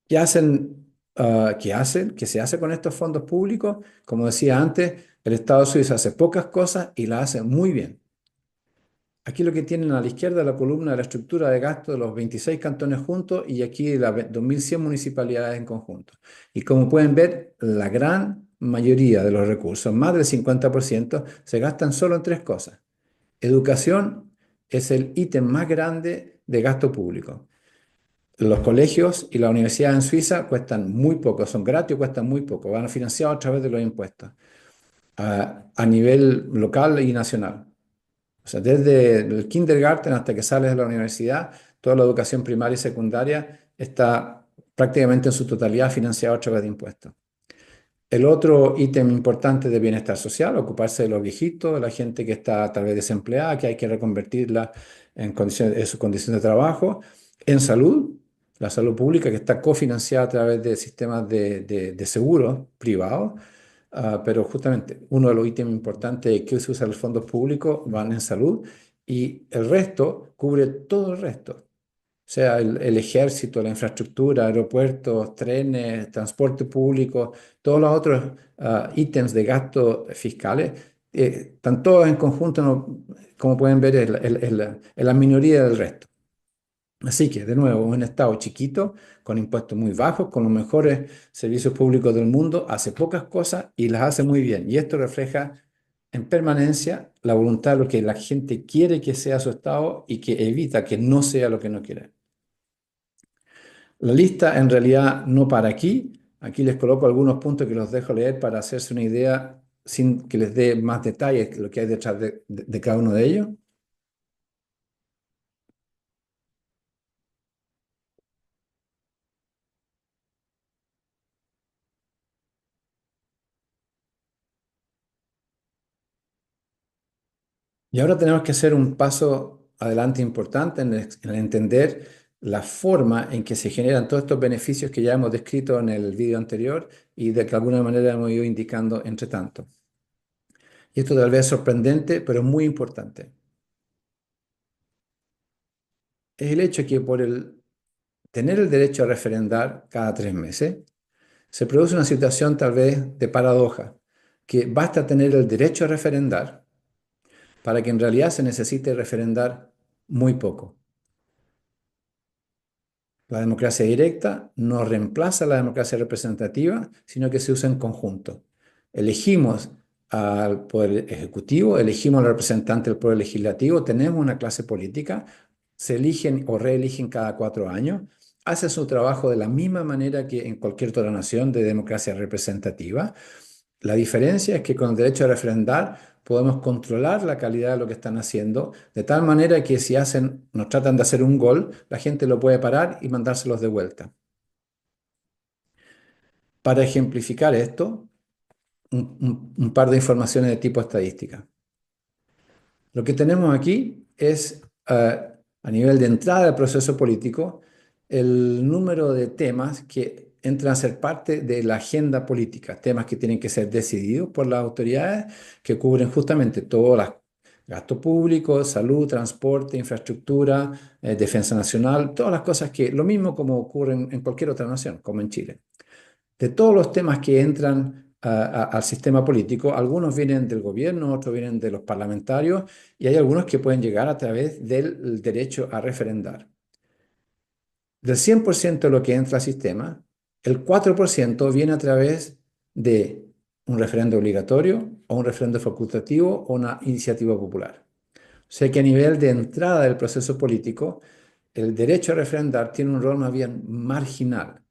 ¿Qué hacen? ¿Qué se hace con estos fondos públicos? Como decía antes, el Estado suizo hace pocas cosas y las hace muy bien. Aquí lo que tienen a la izquierda es la columna de la estructura de gasto de los 26 cantones juntos y aquí las 2.100 municipalidades en conjunto. Y como pueden ver, la gran mayoría de los recursos, más del 50%, se gastan solo en tres cosas. Educación es el ítem más grande de gasto público. Los colegios y la universidad en Suiza cuestan muy poco, son gratis, cuestan muy poco, van financiados a través de los impuestos, a nivel local y nacional. O sea, desde el kindergarten hasta que sales de la universidad, toda la educación primaria y secundaria está prácticamente en su totalidad financiada a través de impuestos. El otro ítem importante de bienestar social, ocuparse de los viejitos, de la gente que está tal vez desempleada, que hay que reconvertirla en su condición de trabajo. En salud, la salud pública que está cofinanciada a través de sistemas de seguros privados. Pero justamente uno de los ítems importantes que se usa los fondos públicos van en salud y el resto cubre todo el resto. O sea, el ejército, la infraestructura, aeropuertos, trenes, transporte público, todos los otros ítems de gasto fiscales, están todos en conjunto, como pueden ver, en la minoría del resto. Así que, de nuevo, un Estado chiquito, con impuestos muy bajos, con los mejores servicios públicos del mundo, hace pocas cosas y las hace muy bien. Y esto refleja en permanencia la voluntad de lo que la gente quiere que sea su Estado y que evita que no sea lo que no quiere. La lista en realidad no para aquí. Aquí les coloco algunos puntos que los dejo leer para hacerse una idea sin que les dé más detalles de lo que hay detrás de cada uno de ellos. Y ahora tenemos que hacer un paso adelante importante en entender la forma en que se generan todos estos beneficios que ya hemos descrito en el vídeo anterior y de que alguna manera hemos ido indicando entre tanto. Y esto tal vez es sorprendente, pero es muy importante. Es el hecho que por el tener el derecho a referendar cada 3 meses, se produce una situación tal vez de paradoja, que basta tener el derecho a referendar para que en realidad se necesite referendar muy poco. La democracia directa no reemplaza la democracia representativa, sino que se usa en conjunto. Elegimos al Poder Ejecutivo, elegimos al representante del Poder Legislativo, tenemos una clase política, se eligen o reeligen cada 4 años, hacen su trabajo de la misma manera que en cualquier otra nación de democracia representativa. La diferencia es que con el derecho a refrendar podemos controlar la calidad de lo que están haciendo, de tal manera que si nos tratan de hacer un gol, la gente lo puede parar y mandárselos de vuelta. Para ejemplificar esto, un par de informaciones de tipo estadística. Lo que tenemos aquí es, a nivel de entrada del proceso político, el número de temas que entran a ser parte de la agenda política, temas que tienen que ser decididos por las autoridades, que cubren justamente todos los gastos públicos, salud, transporte, infraestructura, defensa nacional, todas las cosas que, lo mismo como ocurre en cualquier otra nación, como en Chile. De todos los temas que entran al sistema político, algunos vienen del gobierno, otros vienen de los parlamentarios y hay algunos que pueden llegar a través del derecho a referendar. Del 100% de lo que entra al sistema, el 4% viene a través de un referendo obligatorio o un referendo facultativo o una iniciativa popular. O sea que a nivel de entrada del proceso político, el derecho a referendar tiene un rol más bien marginal.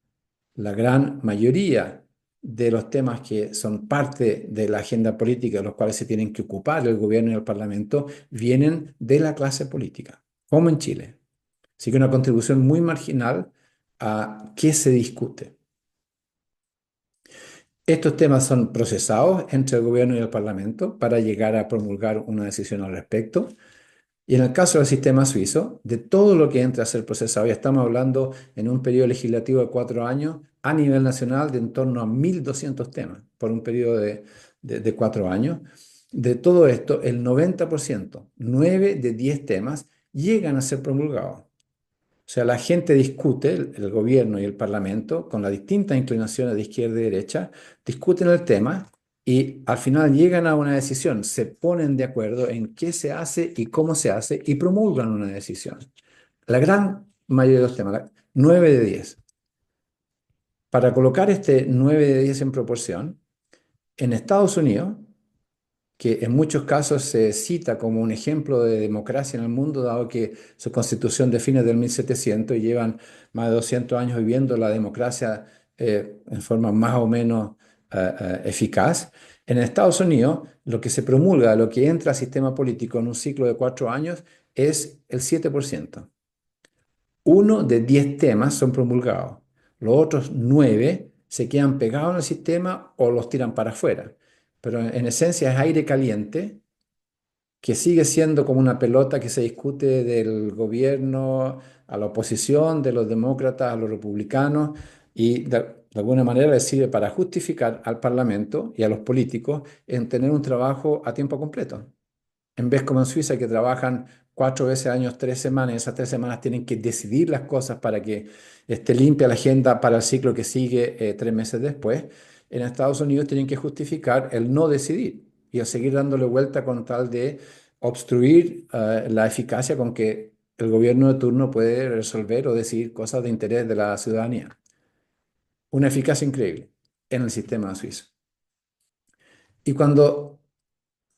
La gran mayoría de los temas que son parte de la agenda política, de los cuales se tienen que ocupar el gobierno y el parlamento, vienen de la clase política, como en Chile. Así que una contribución muy marginal a qué se discute. Estos temas son procesados entre el gobierno y el parlamento para llegar a promulgar una decisión al respecto. Y en el caso del sistema suizo, de todo lo que entra a ser procesado, ya estamos hablando en un periodo legislativo de 4 años, a nivel nacional de en torno a 1.200 temas por un periodo de 4 años. De todo esto, el 90%, 9 de 10 temas, llegan a ser promulgados. O sea, la gente discute, el gobierno y el parlamento, con las distintas inclinaciones de izquierda y derecha, discuten el tema y al final llegan a una decisión, se ponen de acuerdo en qué se hace y cómo se hace y promulgan una decisión. La gran mayoría de los temas, 9 de 10. Para colocar este 9 de 10 en proporción, en Estados Unidos, que en muchos casos se cita como un ejemplo de democracia en el mundo, dado que su constitución define del 1700 y llevan más de 200 años viviendo la democracia en forma más o menos eficaz. En Estados Unidos, lo que se promulga, lo que entra al sistema político en un ciclo de 4 años, es el 7%. Uno de 10 temas son promulgados. Los otros 9 se quedan pegados en el sistema o los tiran para afuera. Pero en esencia es aire caliente que sigue siendo como una pelota que se discute del gobierno a la oposición, de los demócratas a los republicanos, y de alguna manera le sirve para justificar al Parlamento y a los políticos en tener un trabajo a tiempo completo. En vez como en Suiza, que trabajan 4 veces al año, 3 semanas, y esas 3 semanas tienen que decidir las cosas para que esté limpia la agenda para el ciclo que sigue 3 meses después. En Estados Unidos tienen que justificar el no decidir y el seguir dándole vuelta con tal de obstruir la eficacia con que el gobierno de turno puede resolver o decidir cosas de interés de la ciudadanía. Una eficacia increíble en el sistema suizo. Y cuando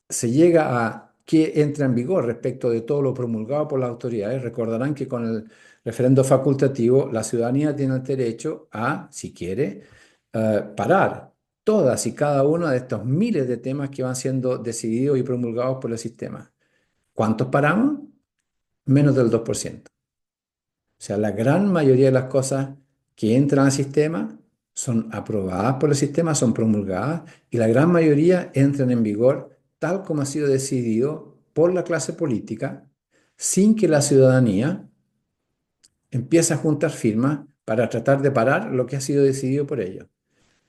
se llega a qué entra en vigor respecto de todo lo promulgado por las autoridades, recordarán que con el referendo facultativo la ciudadanía tiene el derecho a, si quiere, parar todas y cada uno de estos miles de temas que van siendo decididos y promulgados por el sistema. ¿Cuántos paramos? Menos del 2%. O sea, la gran mayoría de las cosas que entran al sistema son aprobadas por el sistema, son promulgadas y la gran mayoría entran en vigor tal como ha sido decidido por la clase política sin que la ciudadanía empiece a juntar firmas para tratar de parar lo que ha sido decidido por ellos.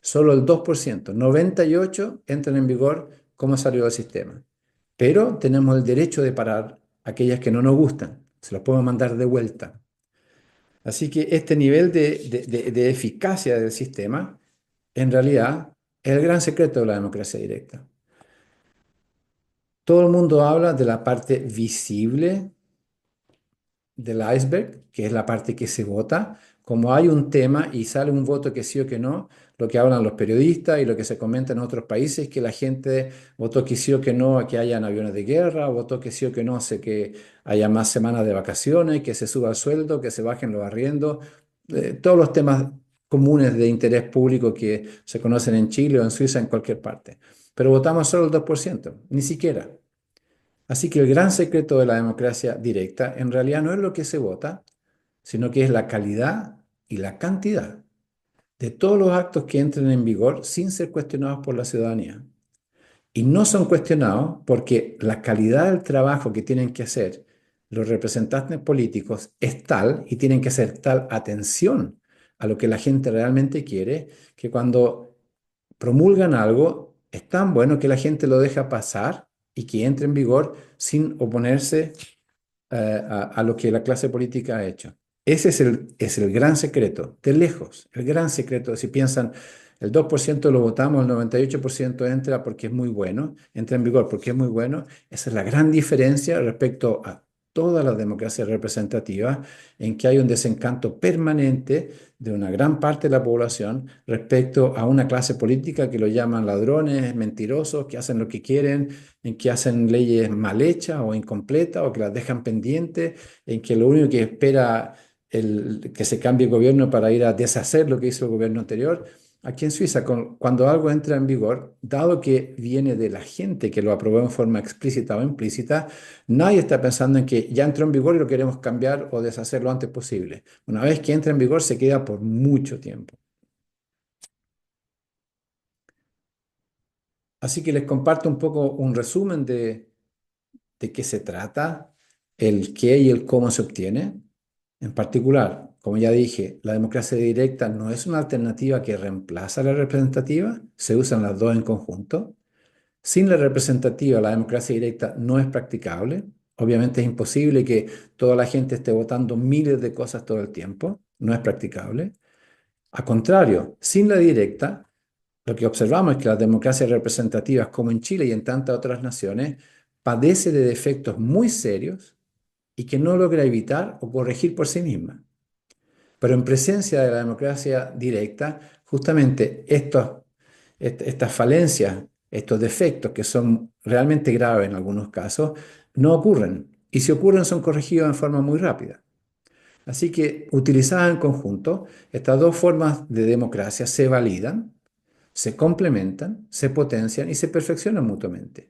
Solo el 2%, 98 entran en vigor como salió del sistema. Pero tenemos el derecho de parar aquellas que no nos gustan. Se los podemos mandar de vuelta. Así que este nivel de eficacia del sistema, en realidad, es el gran secreto de la democracia directa. Todo el mundo habla de la parte visible del iceberg, que es la parte que se vota. Como hay un tema y sale un voto que sí o que no, lo que hablan los periodistas y lo que se comenta en otros países, que la gente votó que sí o que no a que hayan aviones de guerra, votó que sí o que no a que haya más semanas de vacaciones, que se suba el sueldo, que se bajen los arriendos, todos los temas comunes de interés público que se conocen en Chile o en Suiza, en cualquier parte. Pero votamos solo el 2%, ni siquiera. Así que el gran secreto de la democracia directa en realidad no es lo que se vota, sino que es la calidad y la cantidad de todos los actos que entren en vigor sin ser cuestionados por la ciudadanía. Y no son cuestionados porque la calidad del trabajo que tienen que hacer los representantes políticos es tal y tienen que hacer tal atención a lo que la gente realmente quiere, que cuando promulgan algo es tan bueno que la gente lo deja pasar y que entre en vigor sin oponerse a lo que la clase política ha hecho. Ese es el gran secreto, de lejos, el gran secreto. Si piensan, el 2% lo votamos, el 98% entra porque es muy bueno, entra en vigor porque es muy bueno. Esa es la gran diferencia respecto a todas las democracias representativas, en que hay un desencanto permanente de una gran parte de la población respecto a una clase política que lo llaman ladrones, mentirosos, que hacen lo que quieren, en que hacen leyes mal hechas o incompletas o que las dejan pendientes, en que lo único que espera que se cambie el gobierno para ir a deshacer lo que hizo el gobierno anterior. Aquí en Suiza, cuando algo entra en vigor, dado que viene de la gente que lo aprobó en forma explícita o implícita, nadie está pensando en que ya entró en vigor y lo queremos cambiar o deshacer lo antes posible. Una vez que entra en vigor, se queda por mucho tiempo. Así que les comparto un poco un resumen de qué se trata, el qué y el cómo se obtiene. En particular, como ya dije, la democracia directa no es una alternativa que reemplaza a la representativa, se usan las dos en conjunto. Sin la representativa, la democracia directa no es practicable. Obviamente es imposible que toda la gente esté votando miles de cosas todo el tiempo, no es practicable. A contrario, sin la directa, lo que observamos es que las democracias representativas, como en Chile y en tantas otras naciones, padece de defectos muy serios y que no logra evitar o corregir por sí misma. Pero en presencia de la democracia directa, justamente estas falencias, estos defectos que son realmente graves en algunos casos, no ocurren. Y si ocurren, son corregidos en forma muy rápida. Así que, utilizadas en conjunto, estas dos formas de democracia se validan, se complementan, se potencian y se perfeccionan mutuamente.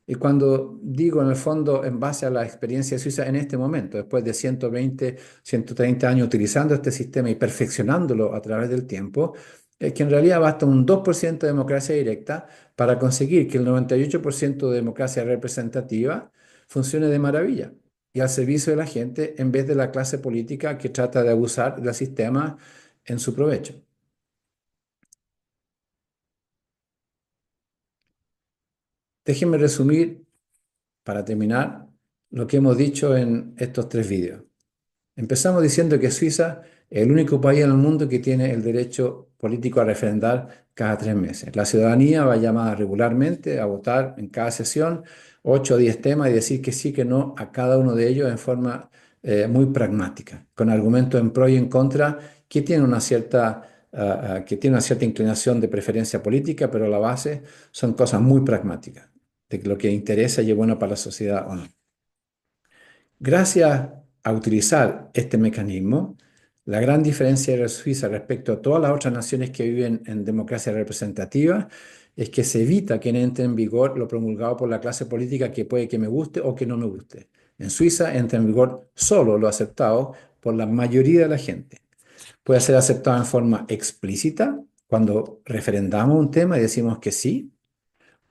Y cuando digo en el fondo en base a la experiencia suiza en este momento, después de 120, 130 años utilizando este sistema y perfeccionándolo a través del tiempo, es que en realidad basta un 2% de democracia directa para conseguir que el 98% de democracia representativa funcione de maravilla y al servicio de la gente en vez de la clase política que trata de abusar del sistema en su provecho. Déjenme resumir, para terminar, lo que hemos dicho en estos tres vídeos. Empezamos diciendo que Suiza es el único país en el mundo que tiene el derecho político a referendar cada 3 meses. La ciudadanía va llamada regularmente a votar en cada sesión 8 o 10 temas y decir que sí, que no a cada uno de ellos en forma muy pragmática, con argumentos en pro y en contra que tienen que tienen una cierta inclinación de preferencia política, pero a la base son cosas muy pragmáticas, de lo que interesa y es bueno para la sociedad o no. Gracias a utilizar este mecanismo, la gran diferencia de Suiza respecto a todas las otras naciones que viven en democracia representativa es que se evita que entre en vigor lo promulgado por la clase política que puede que me guste o que no me guste. En Suiza entra en vigor solo lo aceptado por la mayoría de la gente. Puede ser aceptado en forma explícita cuando referendamos un tema y decimos que sí,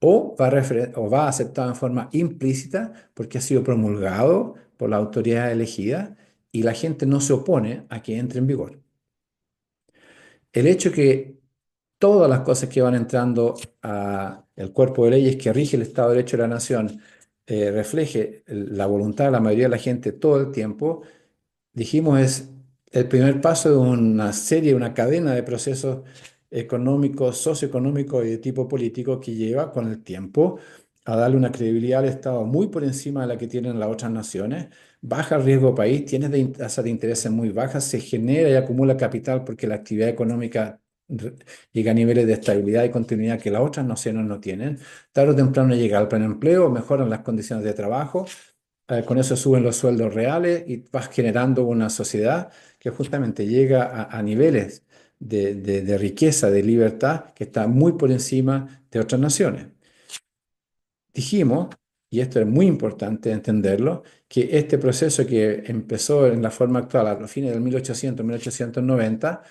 o va aceptado en forma implícita porque ha sido promulgado por la autoridad elegida y la gente no se opone a que entre en vigor. El hecho que todas las cosas que van entrando al cuerpo de leyes que rige el Estado de Derecho de la nación refleje la voluntad de la mayoría de la gente todo el tiempo, dijimos, es el primer paso de una serie, una cadena de procesos económicos, socioeconómicos y de tipo político que lleva con el tiempo a darle una credibilidad al Estado muy por encima de la que tienen las otras naciones, baja el riesgo país, tiene tasas de intereses muy bajas, se genera y acumula capital porque la actividad económica llega a niveles de estabilidad y continuidad que las otras naciones no tienen. Tarde o temprano llega al pleno empleo, mejoran las condiciones de trabajo, con eso suben los sueldos reales y vas generando una sociedad que justamente llega a niveles de riqueza, de libertad, que está muy por encima de otras naciones. Dijimos, y esto es muy importante entenderlo, que este proceso que empezó en la forma actual a los fines del 1800, 1890,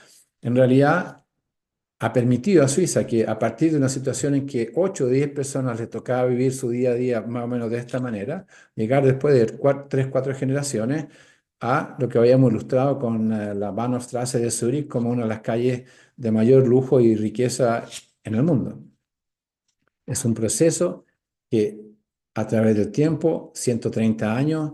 en realidad ha permitido a Suiza que a partir de una situación en que 8 o 10 personas les tocaba vivir su día a día más o menos de esta manera, llegar después de 3, 4 generaciones a lo que habíamos ilustrado con la Bahnhofstrasse de Zúrich como una de las calles de mayor lujo y riqueza en el mundo. Es un proceso que a través del tiempo, 130 años,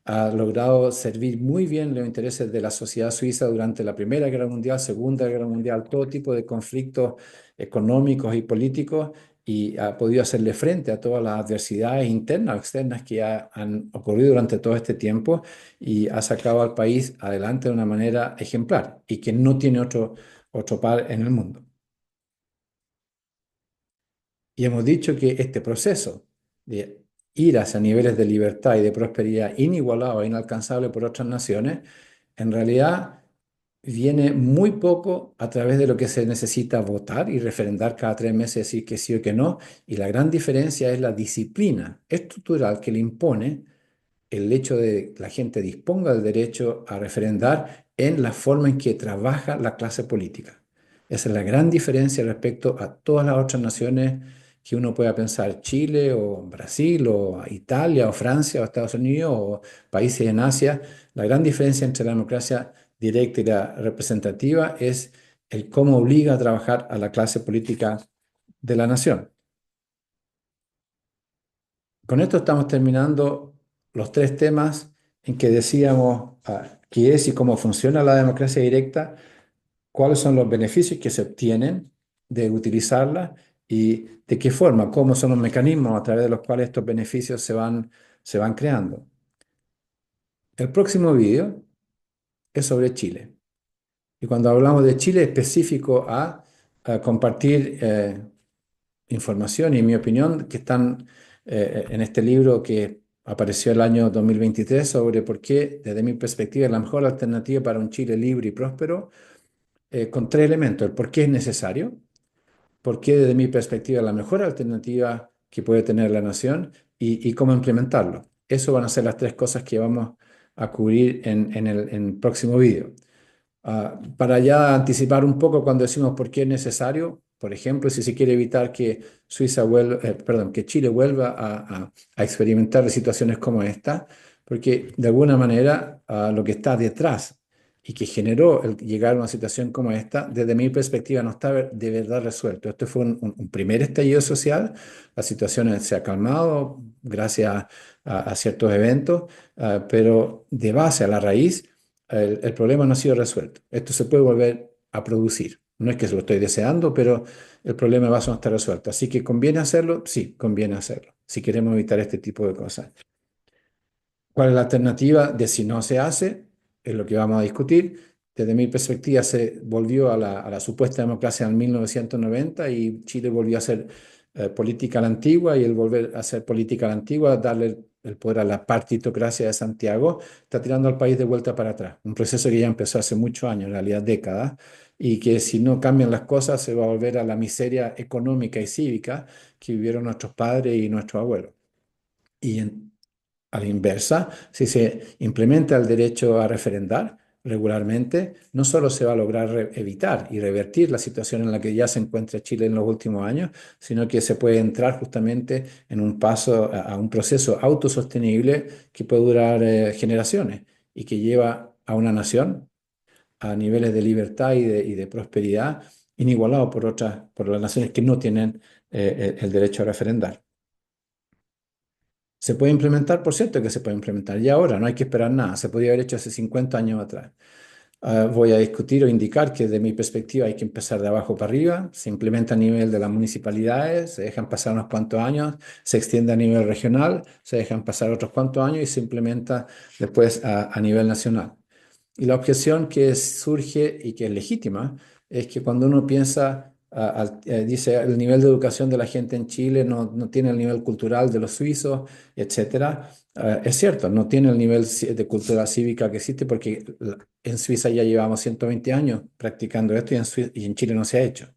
ha logrado servir muy bien los intereses de la sociedad suiza durante la Primera Guerra Mundial, Segunda Guerra Mundial, todo tipo de conflictos económicos y políticos, y ha podido hacerle frente a todas las adversidades internas o externas que han ocurrido durante todo este tiempo y ha sacado al país adelante de una manera ejemplar y que no tiene otro par en el mundo. Y hemos dicho que este proceso de ir hacia niveles de libertad y de prosperidad inigualados e inalcanzables por otras naciones, en realidad viene muy poco a través de lo que se necesita votar y referendar cada 3 meses, decir que sí o que no. Y la gran diferencia es la disciplina estructural que le impone el hecho de que la gente disponga del derecho a referendar en la forma en que trabaja la clase política. Esa es la gran diferencia respecto a todas las otras naciones que uno pueda pensar, Chile o Brasil o Italia o Francia o Estados Unidos o países en Asia. La gran diferencia entre la democracia directa y la representativa es el cómo obliga a trabajar a la clase política de la nación. Con esto estamos terminando los 3 temas en que decíamos qué es y cómo funciona la democracia directa, cuáles son los beneficios que se obtienen de utilizarla y de qué forma, cómo son los mecanismos a través de los cuales estos beneficios se van creando. El próximo vídeo es sobre Chile. Y cuando hablamos de Chile, específico a compartir información y mi opinión que están en este libro que apareció el año 2023 sobre por qué, desde mi perspectiva, es la mejor alternativa para un Chile libre y próspero, con 3 elementos. El por qué es necesario, por qué, desde mi perspectiva, es la mejor alternativa que puede tener la nación y cómo implementarlo. Eso van a ser las 3 cosas que vamos a cubrir en el próximo vídeo. Para ya anticipar un poco cuando decimos por qué es necesario, por ejemplo, si se quiere evitar que perdón, que Chile vuelva a experimentar situaciones como esta, porque de alguna manera lo que está detrás y que generó el llegar a una situación como esta, desde mi perspectiva no está de verdad resuelto. Esto fue un primer estallido social, la situación se ha calmado gracias a ciertos eventos, pero de base a la raíz el problema no ha sido resuelto. Esto se puede volver a producir. No es que se lo estoy deseando, pero el problema de base no está resuelto. Así que ¿conviene hacerlo? Sí, conviene hacerlo, si queremos evitar este tipo de cosas. ¿Cuál es la alternativa de si no se hace? Es lo que vamos a discutir. Desde mi perspectiva, se volvió a la supuesta democracia en 1990 y Chile volvió a hacer política a la antigua, y el volver a hacer política a la antigua, darle el poder a la partitocracia de Santiago, está tirando al país de vuelta para atrás. Un proceso que ya empezó hace muchos años, en realidad décadas, y que si no cambian las cosas se va a volver a la miseria económica y cívica que vivieron nuestros padres y nuestros abuelos. Y a la inversa, si se implementa el derecho a referendar regularmente, no solo se va a lograr evitar y revertir la situación en la que ya se encuentra Chile en los últimos años, sino que se puede entrar justamente en un paso a un proceso autosostenible que puede durar generaciones y que lleva a una nación a niveles de libertad y de prosperidad inigualados por las naciones que no tienen el derecho a referendar. Se puede implementar, por cierto que se puede implementar ya ahora, no hay que esperar nada, se podría haber hecho hace 50 años atrás. Voy a discutir o indicar que desde mi perspectiva hay que empezar de abajo para arriba, se implementa a nivel de las municipalidades, se dejan pasar unos cuantos años, se extiende a nivel regional, se dejan pasar otros cuantos años y se implementa después a nivel nacional. Y la objeción que surge y que es legítima es que cuando uno piensa, dice, el nivel de educación de la gente en Chile no tiene el nivel cultural de los suizos, etcétera. Es cierto, no tiene el nivel de cultura cívica que existe porque en Suiza ya llevamos 120 años practicando esto y en Chile no se ha hecho.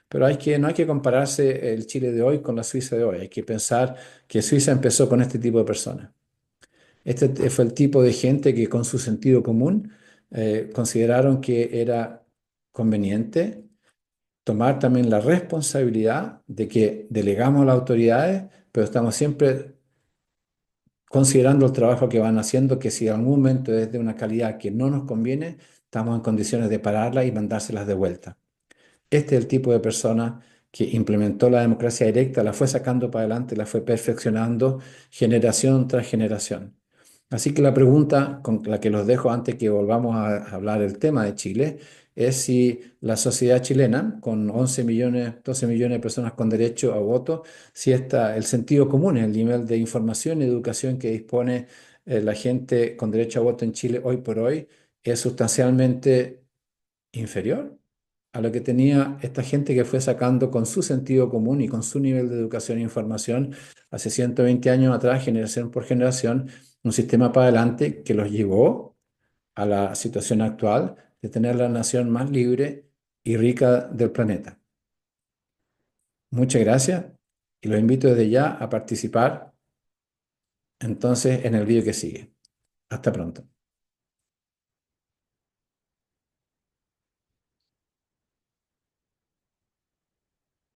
Pero no hay que compararse el Chile de hoy con la Suiza de hoy. Hay que pensar que Suiza empezó con este tipo de personas. Fue el tipo de gente que con su sentido común consideraron que era conveniente tomar también la responsabilidad de que delegamos a las autoridades, pero estamos siempre considerando el trabajo que van haciendo, que si en algún momento es de una calidad que no nos conviene, estamos en condiciones de pararla y mandárselas de vuelta. Este es el tipo de persona que implementó la democracia directa, la fue sacando para adelante, la fue perfeccionando generación tras generación. Así que la pregunta con la que los dejo antes que volvamos a hablar del tema de Chile es si la sociedad chilena, con 11 millones, 12 millones de personas con derecho a voto, si el sentido común, el nivel de información y educación que dispone la gente con derecho a voto en Chile hoy por hoy es sustancialmente inferior a lo que tenía esta gente que fue sacando con su sentido común y con su nivel de educación e información hace 120 años atrás, generación por generación, un sistema para adelante que los llevó a la situación actual de tener la nación más libre y rica del planeta. Muchas gracias y los invito desde ya a participar entonces en el vídeo que sigue. Hasta pronto.